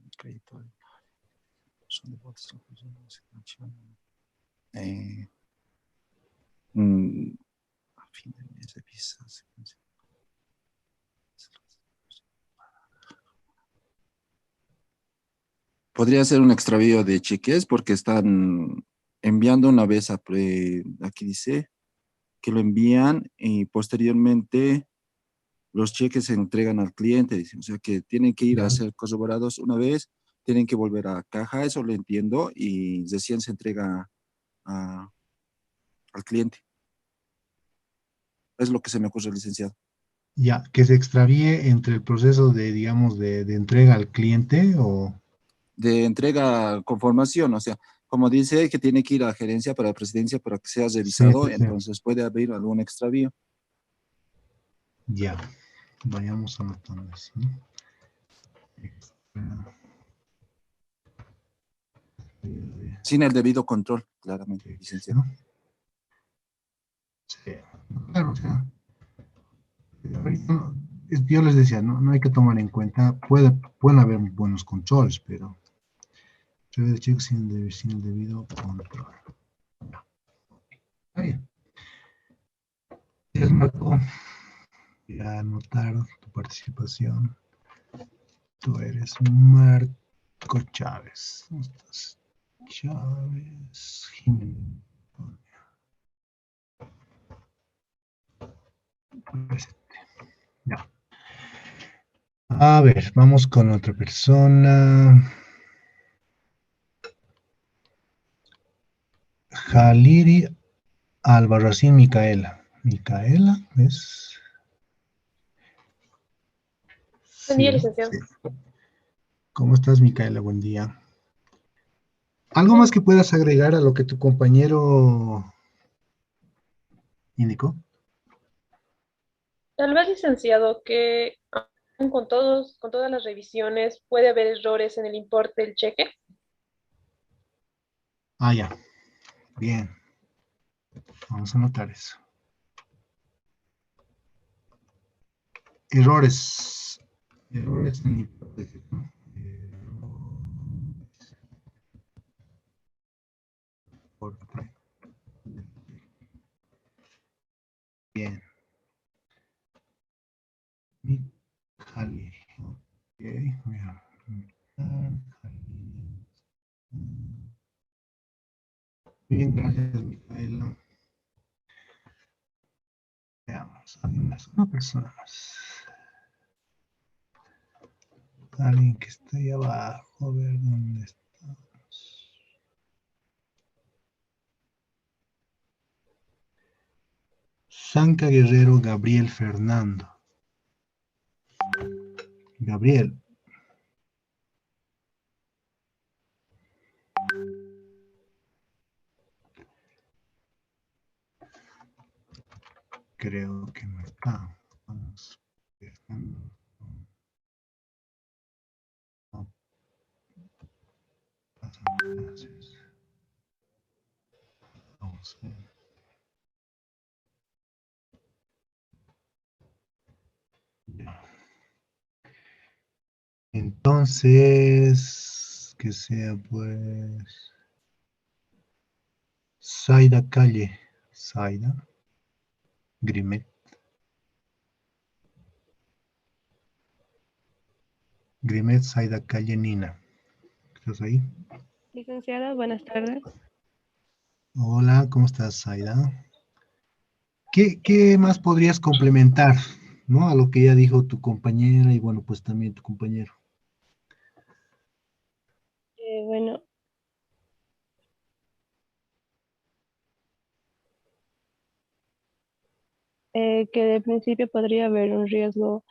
el crédito son de votos, a fin de mes de visas. Podría ser un extravío de cheques porque están enviando una vez aquí dice que lo envían y posteriormente los cheques se entregan al cliente, dice. O sea que tienen que ir a Ya, ser corroborados una vez, tienen que volver a caja, eso lo entiendo, y recién se entrega al cliente. Es lo que se me ocurre, licenciado. ya, que se extravíe entre el proceso de, digamos, de entrega al cliente o... De entrega con formación, o sea, como dice que tiene que ir a gerencia para presidencia para que sea Sí, revisado, sí, sí. entonces puede haber algún extravío. Ya, vayamos anotando eso, ¿no? Sin el debido control, claramente, licenciado. ¿No? Sí, claro, o sea, ahorita yo les decía, no hay que tomar en cuenta, pueden haber buenos controles, pero de check sin el debido control. Está bien. Es Marco, ya anotar tu participación. Tú eres Marco Chávez. ¿Cómo estás? Chávez Jiménez. Ya. A ver, vamos con otra persona. Jaliri Albarracín Micaela. Micaela es. Buen Sí, día, ¿no? licenciado. Sí. ¿Cómo estás, Micaela? Buen día. ¿Algo más Bien, que puedas agregar a lo que tu compañero indicó? tal vez, licenciado, que aún con todas las revisiones puede haber errores en el importe del cheque. Ah, ya. Bien. Vamos a anotar eso. Errores. Errores en hipótesis, ¿no? Bien. Mi Jali. Ok, voy a anotar. Bien, gracias, Micaela. Veamos, una persona más. Alguien que está ahí abajo, a ver dónde estamos. Sanca Guerrero Gabriel Fernando. Gabriel, creo que no está. Vamos. No pasa nada. Vamos a ver. Ya. Entonces, que sea pues Zaida Calle. Zaida Grimet. Grimet Zaida Calle Nina. ¿Estás ahí? Licenciada, buenas tardes. Hola, ¿cómo estás, Zaida? ¿Qué más podrías complementar, ¿no? A lo que ya dijo tu compañera y bueno, pues también tu compañero. Bueno, que de principio podría haber un riesgo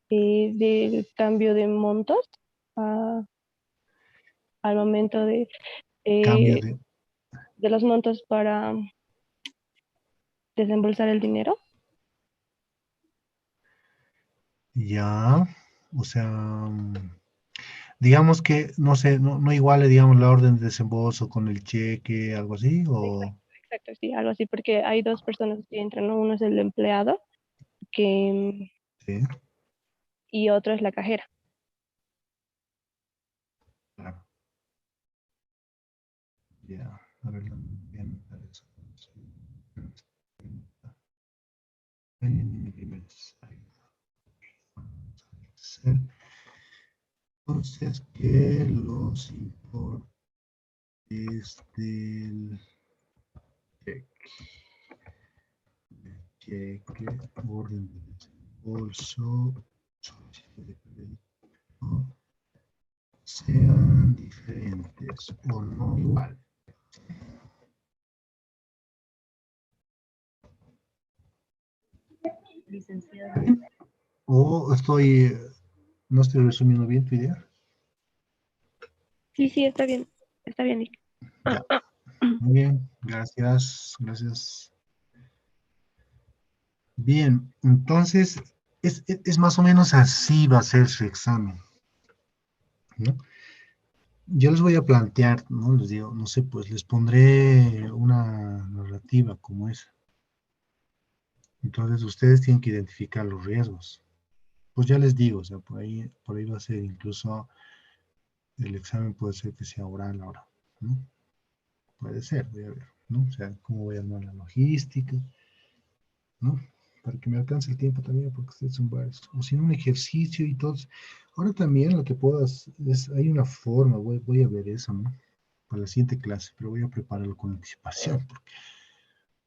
de cambio de montos ah, al momento Cambio eh, de, de los montos para desembolsar el dinero. ya, o sea, digamos que, no sé, no iguale, digamos, la orden de desembolso con el cheque, algo así, o, Exacto, exacto, sí, algo así, porque hay dos personas que entran, ¿no? Uno es el empleado, que sí, y otro es la cajera. Claro. Ya, a ver, bien, entonces, que los importes del cheque, orden de desembolso, solicitud de crédito, sean diferentes o no igual. Licenciado. O no estoy resumiendo bien tu idea. Sí, está bien. Está bien, Nick. Ya. Muy bien, gracias, gracias. Bien, entonces es más o menos así va a ser su examen, ¿no? Yo les voy a plantear, ¿no? Les digo, no sé, pues les pondré una narrativa como esa. Entonces ustedes tienen que identificar los riesgos. Pues ya les digo, o sea, por ahí va a ser incluso el examen puede ser que sea oral ahora, ¿no? Puede ser, voy a ver, ¿no? O sea, cómo voy a armar la logística, ¿no? Para que me alcance el tiempo también, porque ustedes son varios. O si no, un ejercicio y todo. Ahora también lo que puedo hacer hay una forma, voy a ver eso, ¿no? Para la siguiente clase, pero voy a prepararlo con anticipación,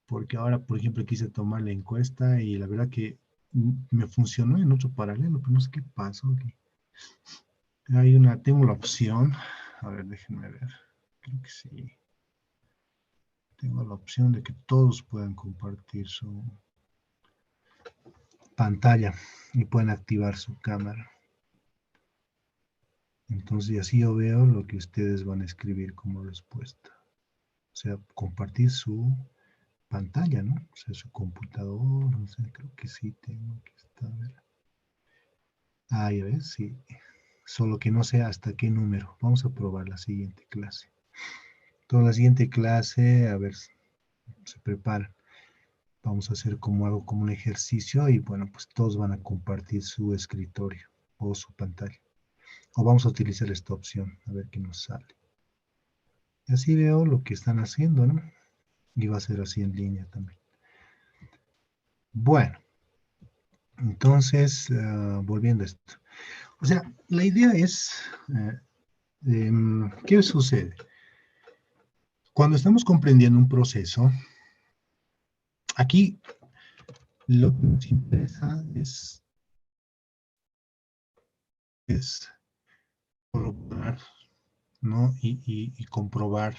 porque ahora, por ejemplo, quise tomar la encuesta y la verdad que me funcionó en otro paralelo, pero no sé qué pasó aquí. Tengo la opción, a ver, déjenme ver, creo que sí. Tengo la opción de que todos puedan compartir su pantalla y pueden activar su cámara. Entonces, así yo veo lo que ustedes van a escribir como respuesta. O sea, compartir su pantalla, ¿no? O sea, su computador, no sé, creo que sí tengo, aquí está, a ver. Ah, ya ves, sí. Solo que no sé hasta qué número. Vamos a probar la siguiente clase. Entonces, la siguiente clase, a ver, se preparan. Vamos a hacer algo como un ejercicio y bueno, pues todos van a compartir su escritorio o su pantalla. O vamos a utilizar esta opción, a ver qué nos sale. Y así veo lo que están haciendo, ¿no? Y va a ser así en línea también. Bueno, entonces, volviendo a esto. O sea, la idea es, ¿qué sucede? Cuando estamos comprendiendo un proceso, aquí lo que nos interesa es corroborar, ¿no? Y comprobar.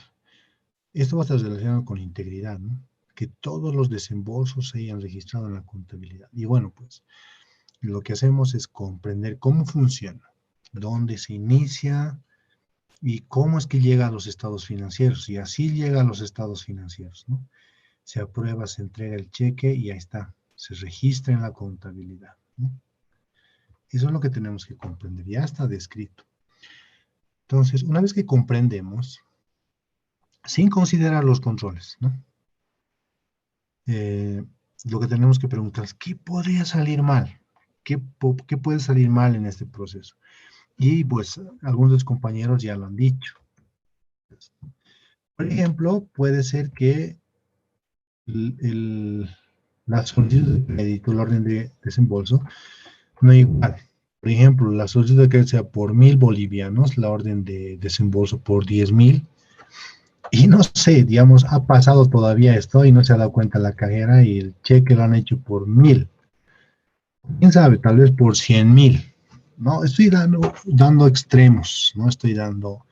Esto va a estar relacionado con integridad, ¿no? Que todos los desembolsos se hayan registrado en la contabilidad. Y bueno, pues lo que hacemos es comprender cómo funciona, dónde se inicia y cómo es que llega a los estados financieros. Y así llega a los estados financieros, ¿no? Se aprueba, se entrega el cheque y ahí está, se registra en la contabilidad, ¿no? Eso es lo que tenemos que comprender, ya está descrito. Entonces, una vez que comprendemos, sin considerar los controles, ¿no? Lo que tenemos que preguntar es, ¿qué podría salir mal? ¿Qué puede salir mal en este proceso? Y pues algunos de los compañeros ya lo han dicho. Por ejemplo, puede ser que la solicitud de crédito, el orden de desembolso, no igual. Por ejemplo, la solicitud de crédito sea por 1.000 bolivianos, la orden de desembolso por 10.000. Y no sé, digamos, ha pasado todavía esto y no se ha dado cuenta la cajera y el cheque lo han hecho por 1.000. Quién sabe, tal vez por 100.000. No, estoy dando extremos, no estoy dando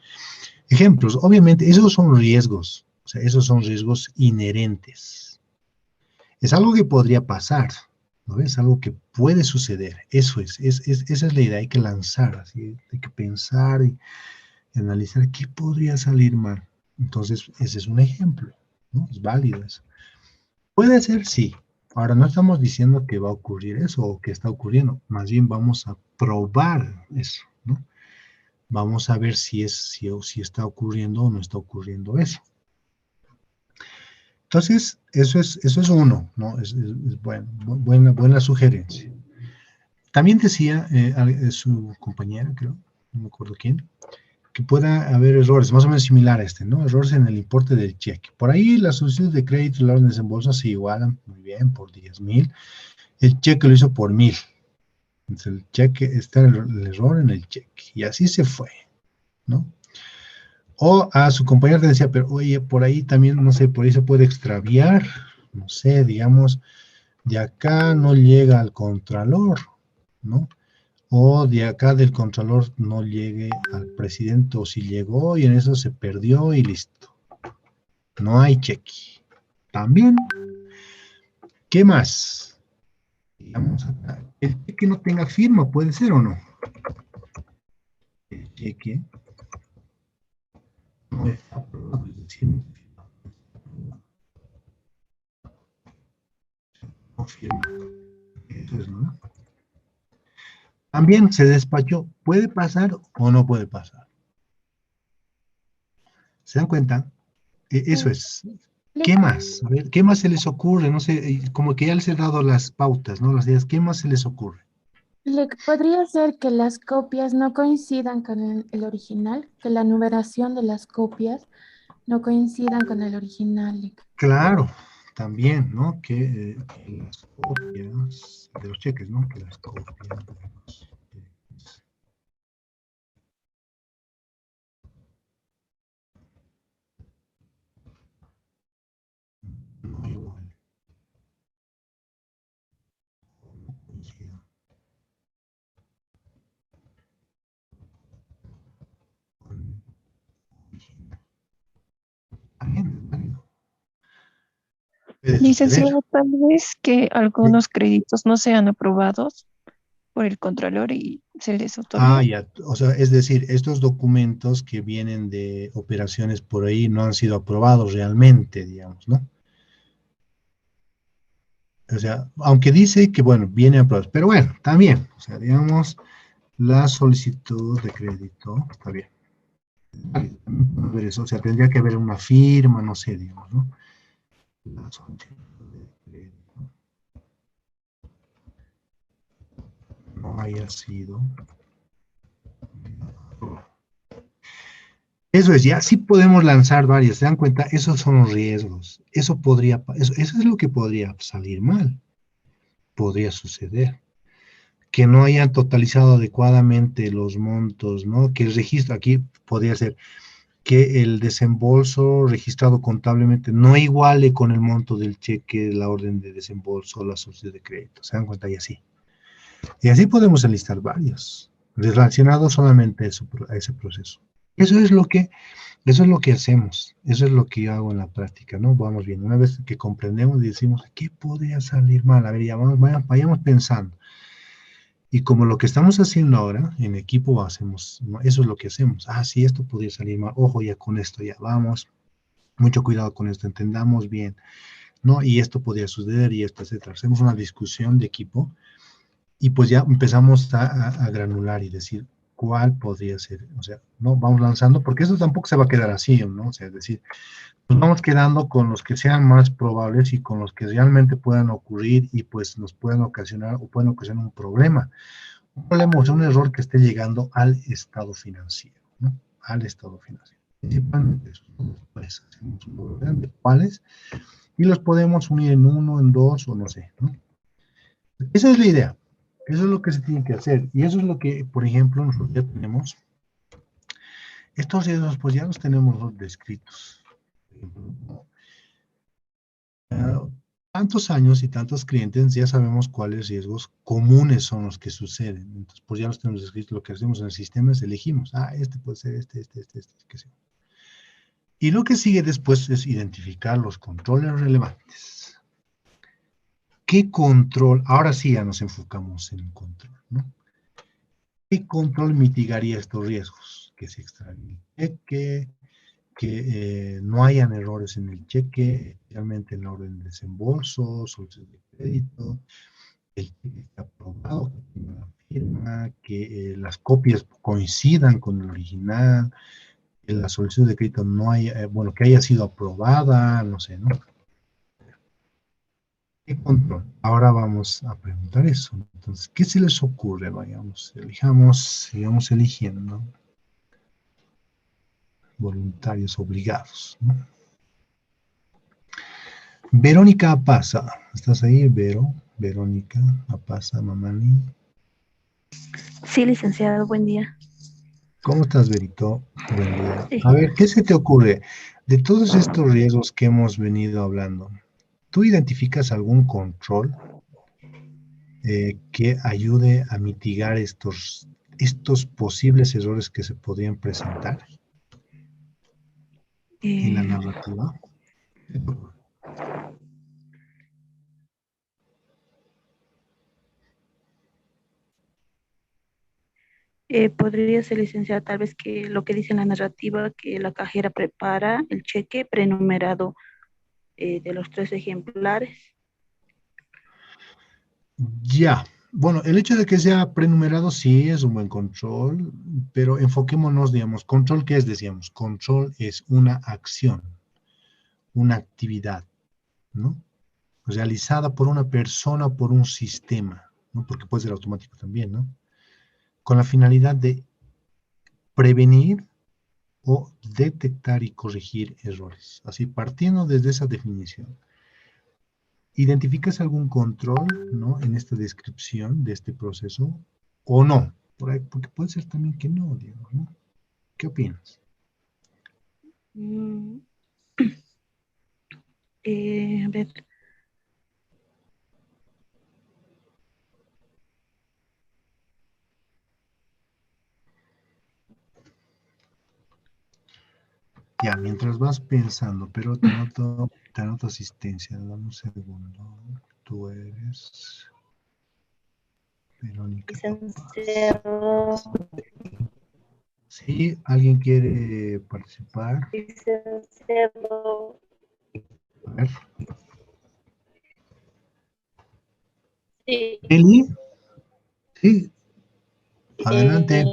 ejemplos. Obviamente, esos son riesgos, o sea, esos son riesgos inherentes. Es algo que podría pasar, ¿no? Es algo que puede suceder. Eso esa es la idea, hay que lanzar, así, hay que pensar y analizar qué podría salir mal. Entonces, ese es un ejemplo, ¿no? Es válido eso. Puede ser, sí. Ahora, no estamos diciendo que va a ocurrir eso o que está ocurriendo, más bien vamos a probar eso, ¿no? Vamos a ver si está ocurriendo o no está ocurriendo eso. Entonces, eso es uno, ¿no? Es buena sugerencia. También decía su compañera, creo, no me acuerdo quién, que pueda haber errores, más o menos similar a este, ¿no? Errores en el importe del cheque. Por ahí las solicitudes de crédito y la orden de desembolso se igualan muy bien por 10,000. El cheque lo hizo por 1,000. Entonces el cheque, está el error en el cheque. Y así se fue, ¿no? O a su compañero le decía, pero oye, por ahí también, no sé, por ahí se puede extraviar, no sé, digamos, de acá no llega al contralor, ¿no? O de acá del contralor no llegue al presidente, o si llegó y en eso se perdió y listo. No hay cheque. También, ¿qué más? Digamos acá, el cheque no tenga firma, puede ser o no. El cheque no está aprobado, es decir, no firma. Eso es, ¿no? También se despachó. ¿Puede pasar o no puede pasar? ¿Se dan cuenta? Eso es. Le- ¿Qué más? A ver, ¿qué más se les ocurre? No sé, como que ya les he dado las pautas, ¿no? Las ideas. ¿Qué más se les ocurre? podría ser que las copias no coincidan con el original, que la numeración de las copias no coincidan con el original. Claro, también, ¿no? Que las copias de los cheques, ¿no? Que las copias de los cheques no igual, no coincidan con el original. También es válido. Puede suceder. Licenciado, tal vez que algunos créditos no sean aprobados por el Contralor y se les Ah, otorgue. ya. O sea, es decir, estos documentos que vienen de operaciones por ahí no han sido aprobados realmente, digamos, ¿no? O sea, aunque dice que, bueno, viene aprobados, pero bueno, también, o sea, digamos, la solicitud de crédito, está bien. A ver eso, o sea, tendría que haber una firma, no sé, digamos, ¿no? La solicitud de crédito no haya sido aprobada. Eso es, ya sí podemos lanzar varias, ¿se dan cuenta? Esos son los riesgos. Eso es lo que podría salir mal, podría suceder. Que no hayan totalizado adecuadamente los montos, ¿no? Que el registro, aquí podría ser que el desembolso registrado contablemente no iguale con el monto del cheque, la orden de desembolso, la solicitud de crédito. ¿Se dan cuenta? Y así. Y así podemos enlistar varios, relacionados solamente a ese proceso. Eso es lo que hacemos, eso es lo que yo hago en la práctica, ¿no? Vamos viendo, una vez que comprendemos y decimos, ¿qué podría salir mal? A ver, ya vayamos pensando. Y como lo que estamos haciendo ahora, en equipo hacemos, ¿no? Eso es lo que hacemos. Ah, sí, esto podría salir mal, ojo, ya con esto ya vamos, mucho cuidado con esto, entendamos bien, ¿no? Y esto podría suceder y esto, etcétera. Hacemos una discusión de equipo y pues ya empezamos a granular y decir cuál podría ser, o sea, no vamos lanzando, porque eso tampoco se va a quedar así, ¿no? O sea, es decir, nos vamos quedando con los que sean más probables y con los que realmente puedan ocurrir y pues nos pueden ocasionar o pueden ocasionar un problema. Un problema, o sea, un error que esté llegando al estado financiero, ¿no? Al estado financiero. Principalmente esos, pues, hacemos un programa de cuáles y los podemos unir en uno, en dos o no sé, ¿no? Esa es la idea. Eso es lo que se tiene que hacer. Y eso es lo que, por ejemplo, nosotros ya tenemos. Estos riesgos, pues ya los tenemos descritos. Tantos años y tantos clientes, ya sabemos cuáles riesgos comunes son los que suceden. Entonces, pues ya los tenemos descritos. Lo que hacemos en el sistema es elegimos. Ah, este puede ser este, qué sé yo. Y lo que sigue después es identificar los controles relevantes. ¿Qué control? Ahora sí ya nos enfocamos en el control, ¿no? ¿Qué control mitigaría estos riesgos? Que se extravíe el cheque, que no hayan errores en el cheque, especialmente en la orden de desembolso, solicitud de crédito, el cheque esté aprobado, que tenga una firma, que las copias coincidan con el original, que la solicitud de crédito no haya, bueno, que haya sido aprobada, no sé, ¿no? ¿Qué control? Ahora vamos a preguntar eso. Entonces, ¿qué se les ocurre? Vayamos, sigamos eligiendo, ¿no? Voluntarios obligados, ¿no? Verónica Apaza. ¿Estás ahí, Vero? Verónica Apaza, Mamani. Sí, licenciado, buen día. ¿Cómo estás, Verito? Buen día. Sí. A ver, ¿qué se te ocurre? De todos estos riesgos que hemos venido hablando, ¿tú identificas algún control que ayude a mitigar estos posibles errores que se podrían presentar en la narrativa? Podría ser, licenciado, tal vez que lo que dice en la narrativa, que la cajera prepara el cheque prenumerado de los 3 ejemplares. Ya. Bueno, el hecho de que sea prenumerado sí es un buen control, pero enfoquémonos, digamos, control, ¿qué es? Decíamos, control es una acción, una actividad, ¿no? Realizada por una persona o por un sistema, ¿no? Porque puede ser automático también, ¿no? Con la finalidad de prevenir o detectar y corregir errores. Así, partiendo desde esa definición, ¿identificas algún control, ¿no? En esta descripción de este proceso o no? Por ahí, porque puede ser también que no, digamos, ¿no? ¿Qué opinas? Mm, a ver, Ya, mientras vas pensando, pero te anoto asistencia, dame un segundo. Tú eres Verónica Papás. licenciado, Sí, ¿alguien quiere participar? licenciado, A ver. sí, Eli, sí, adelante.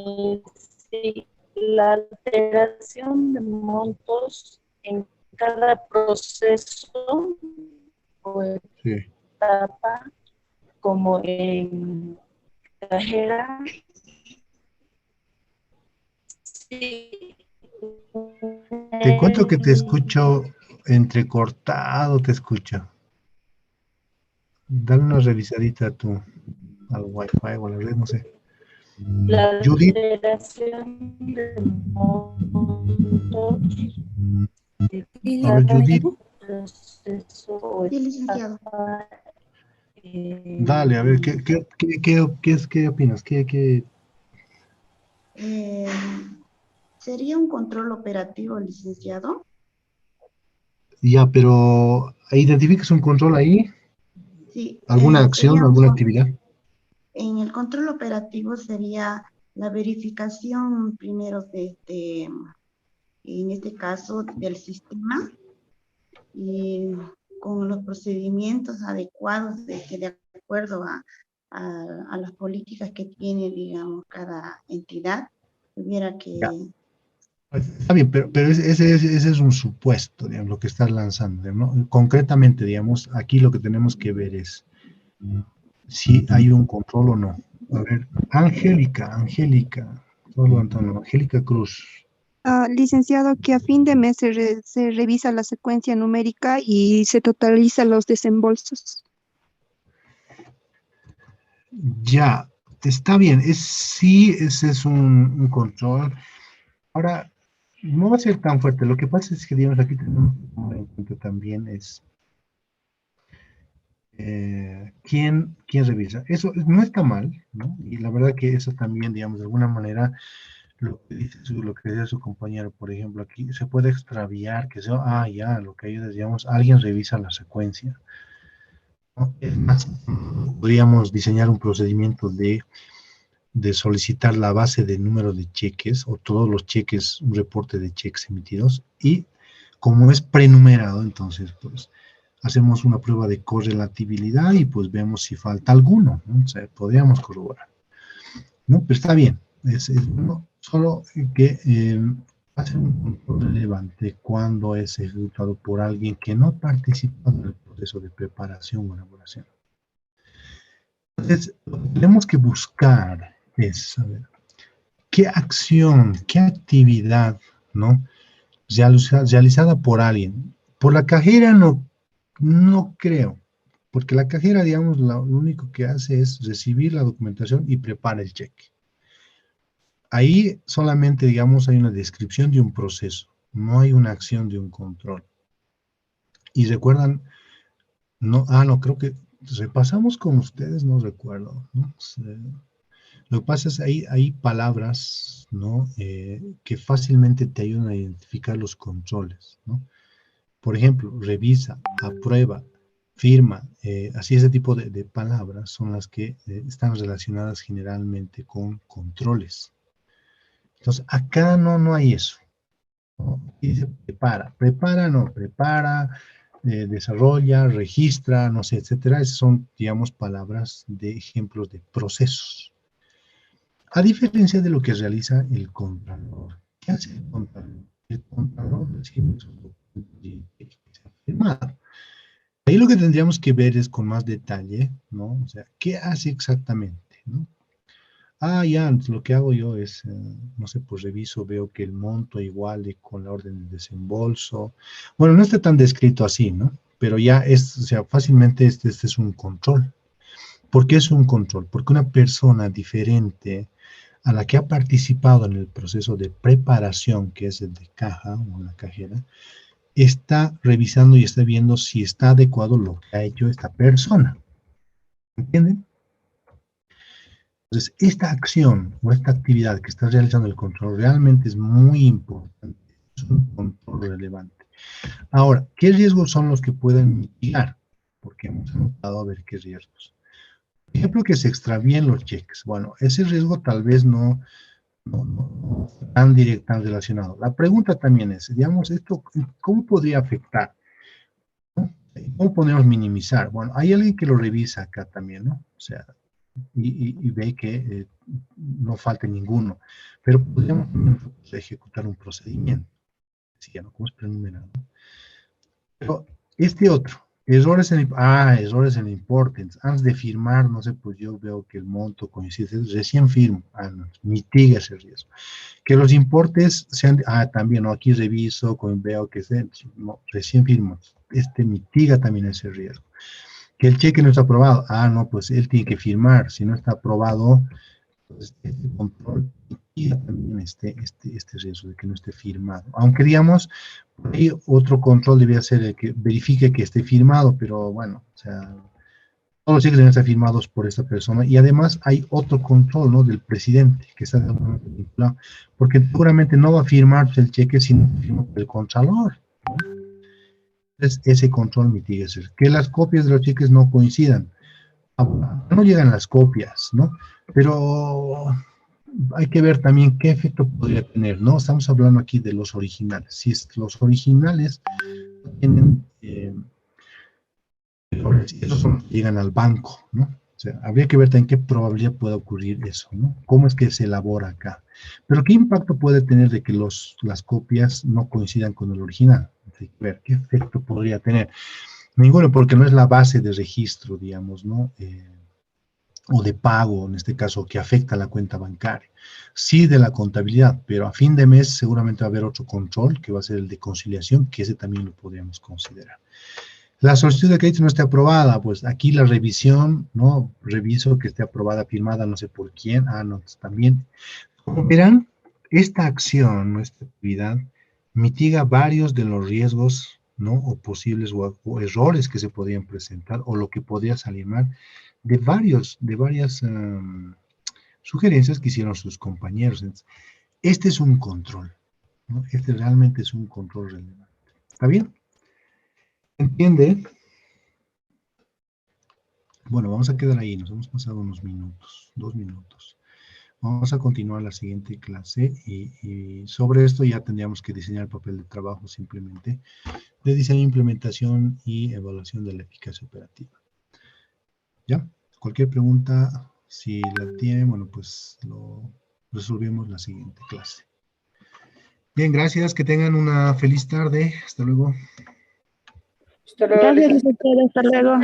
sí, la alteración de montos en cada proceso o Sí. etapa, como en cajera. Sí. Te cuento que te escucho entrecortado, te escucho. Dale una revisadita a al Wi-Fi o a la red, no sé. La Judith, alteración de montos a ver, Judith, proceso o Sí, licenciado. etapa, dale, a ver, ¿qué opinas? Eh, ¿Sería un control operativo, licenciado? Ya, pero ¿identificas un control ahí? Sí, ¿Alguna acción, alguna actividad? en el control operativo sería la verificación primero en este caso, del sistema y con los procedimientos adecuados de acuerdo a las políticas que tiene, digamos, cada entidad, tuviera Ya. que... Está bien, pero ese es un supuesto, digamos, lo que estás lanzando, ¿no? Concretamente, digamos, aquí lo que tenemos que ver es si hay un control o no. A ver, Angélica, solo Antonio, Angélica Cruz. Licenciado, que a fin de mes se revisa la secuencia numérica y se totalizan los desembolsos. Ya, está bien, sí, ese es un control. Ahora, no va a ser tan fuerte, lo que pasa es que, digamos, aquí tenemos que tomar en cuenta también es quién revisa. Eso no está mal, ¿no? Y la verdad que eso también, digamos, de alguna manera, lo que dice su compañero, por ejemplo, aquí se puede extraviar, que sea, ya, lo que ayuda, digamos, alguien revisa la secuencia, ¿no? Es más, podríamos diseñar un procedimiento de solicitar la base de número de cheques o todos los cheques, un reporte de cheques emitidos y como es prenumerado, entonces pues hacemos una prueba de correlatividad y pues vemos si falta alguno, ¿no? O sea, podríamos corroborar, ¿no? Pero está bien, no, solo que hace un control relevante cuando es ejecutado por alguien que no participa en el proceso de preparación o elaboración. Entonces, lo que tenemos que buscar es saber qué acción, qué actividad, ¿no? Realizada por alguien. Por la cajera no creo, porque la cajera, digamos, lo único que hace es recibir la documentación y prepara el cheque. Ahí solamente, digamos, hay una descripción de un proceso, no hay una acción de un control. Y recuerdan, no, creo que repasamos con ustedes, no recuerdo, ¿no? Lo que pasa es que hay palabras, ¿no? Que fácilmente te ayudan a identificar los controles, ¿no? Por ejemplo, revisa, aprueba, firma, así ese tipo de palabras son las que están relacionadas generalmente con controles. Entonces, acá no hay eso. ¿No? Aquí dice prepara, desarrolla, registra, no sé, etcétera. Esas son, digamos, palabras de ejemplos de procesos. A diferencia de lo que realiza el contador. ¿Qué hace el contador? El contador recibe sus documentos y se ha firmado. Ahí lo que tendríamos que ver es con más detalle, ¿no? O sea, ¿qué hace exactamente, ¿no? Ya, entonces lo que hago yo es, no sé, pues reviso, veo que el monto iguale con la orden de desembolso. Bueno, no está tan descrito así, ¿no? Pero ya es, o sea, fácilmente este es un control. ¿Por qué es un control? Porque una persona diferente a la que ha participado en el proceso de preparación, que es el de caja o la cajera, está revisando y está viendo si está adecuado lo que ha hecho esta persona. ¿Entienden? Entonces, esta acción o esta actividad que está realizando el control realmente es muy importante. Es un control relevante. Ahora, ¿qué riesgos son los que pueden mitigar? Porque hemos anotado a ver qué riesgos. Por ejemplo, que se extravíen los cheques. Bueno, ese riesgo tal vez no tan directo, tan relacionado. La pregunta también es, digamos, esto, ¿cómo podría afectar? ¿No? ¿Cómo podemos minimizar? Bueno, hay alguien que lo revisa acá también, ¿no? O sea, y ve que no falte ninguno. Pero podríamos ejecutar un procedimiento, sí, ¿no? Como es prenumerado. Pero este otro, errores en importance. Antes de firmar, no sé, pues yo veo que el monto coincide, recién firmo, no, mitiga ese riesgo. Que los importes sean, también, ¿no? Aquí reviso, veo que no, recién firmo, mitiga también ese riesgo. Que el cheque no está aprobado, no, pues él tiene que firmar, si no está aprobado, pues este control mitiga también este riesgo de que no esté firmado. Aunque digamos, hay otro control debería ser el que verifique que esté firmado, pero bueno, o sea, todos los cheques deben estar firmados por esta persona y además hay otro control, ¿no? Del presidente que está vinculado, porque seguramente no va a firmar el cheque sin firma el contralor. Entonces, ese control mitiga eso. Que las copias de los cheques no coincidan. No llegan las copias, ¿no? Pero hay que ver también qué efecto podría tener, ¿no? Estamos hablando aquí de los originales. Si los originales tienen, esos son los que llegan al banco, ¿no? O sea, habría que ver también qué probabilidad puede ocurrir eso, ¿no? ¿Cómo es que se elabora acá? Pero ¿qué impacto puede tener de que las copias no coincidan con el original? Hay que ver qué efecto podría tener. Ninguno, porque no es la base de registro, digamos, ¿no? O de pago, en este caso, que afecta a la cuenta bancaria. Sí de la contabilidad, pero a fin de mes seguramente va a haber otro control, que va a ser el de conciliación, que ese también lo podríamos considerar. La solicitud de crédito no esté aprobada, pues aquí la revisión, ¿no? Reviso que esté aprobada, firmada, no sé por quién, no, pues también. Como verán, esta acción, esta actividad, mitiga varios de los riesgos, ¿no? O posibles o errores que se podrían presentar, o lo que podría salir mal, de varias sugerencias que hicieron sus compañeros. Este es un control, ¿no? Este realmente es un control relevante. ¿Está bien? ¿Entiende? Bueno, vamos a quedar ahí, nos hemos pasado unos minutos, 2 minutos. Vamos a continuar la siguiente clase y sobre esto ya tendríamos que diseñar el papel de trabajo simplemente de diseño, implementación y evaluación de la eficacia operativa. ¿Ya? Cualquier pregunta, si la tienen, bueno, pues lo resolvemos en la siguiente clase. Bien, gracias. Que tengan una feliz tarde. Hasta luego. Gracias, licenciado. Hasta luego.